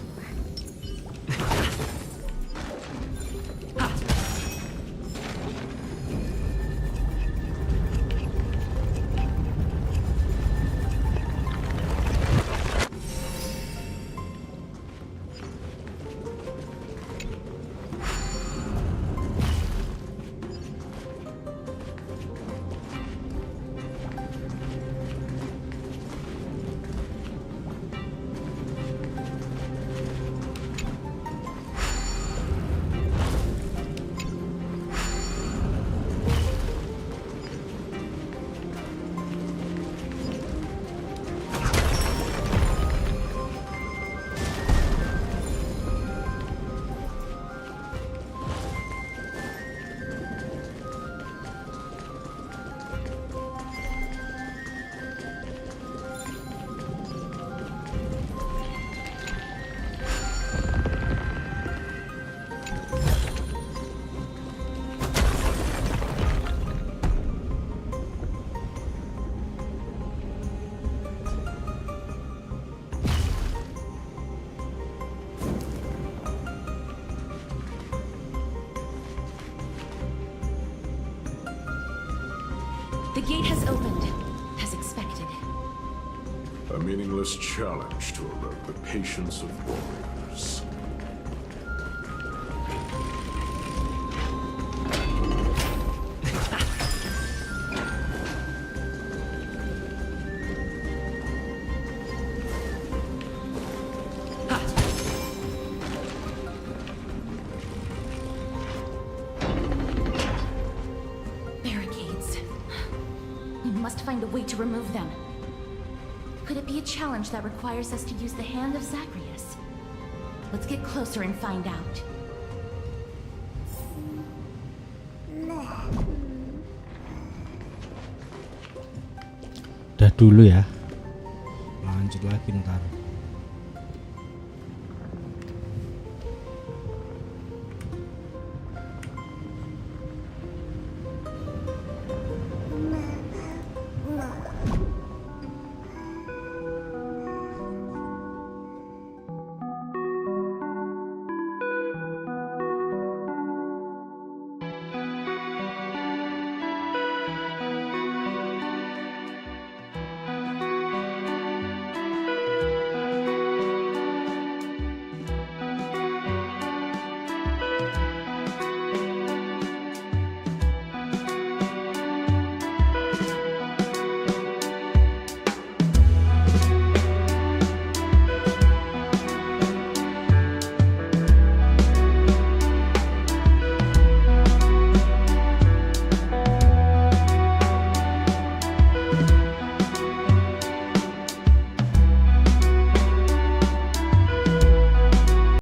The gate has opened, as expected. A meaningless challenge to alert the patience of warriors. Barricades. We must find a way to remove them. Could it be a challenge that requires us to use the hand of Zagreus? Let's get closer and find out. Udah dulu ya. Lanjut lagi ntar.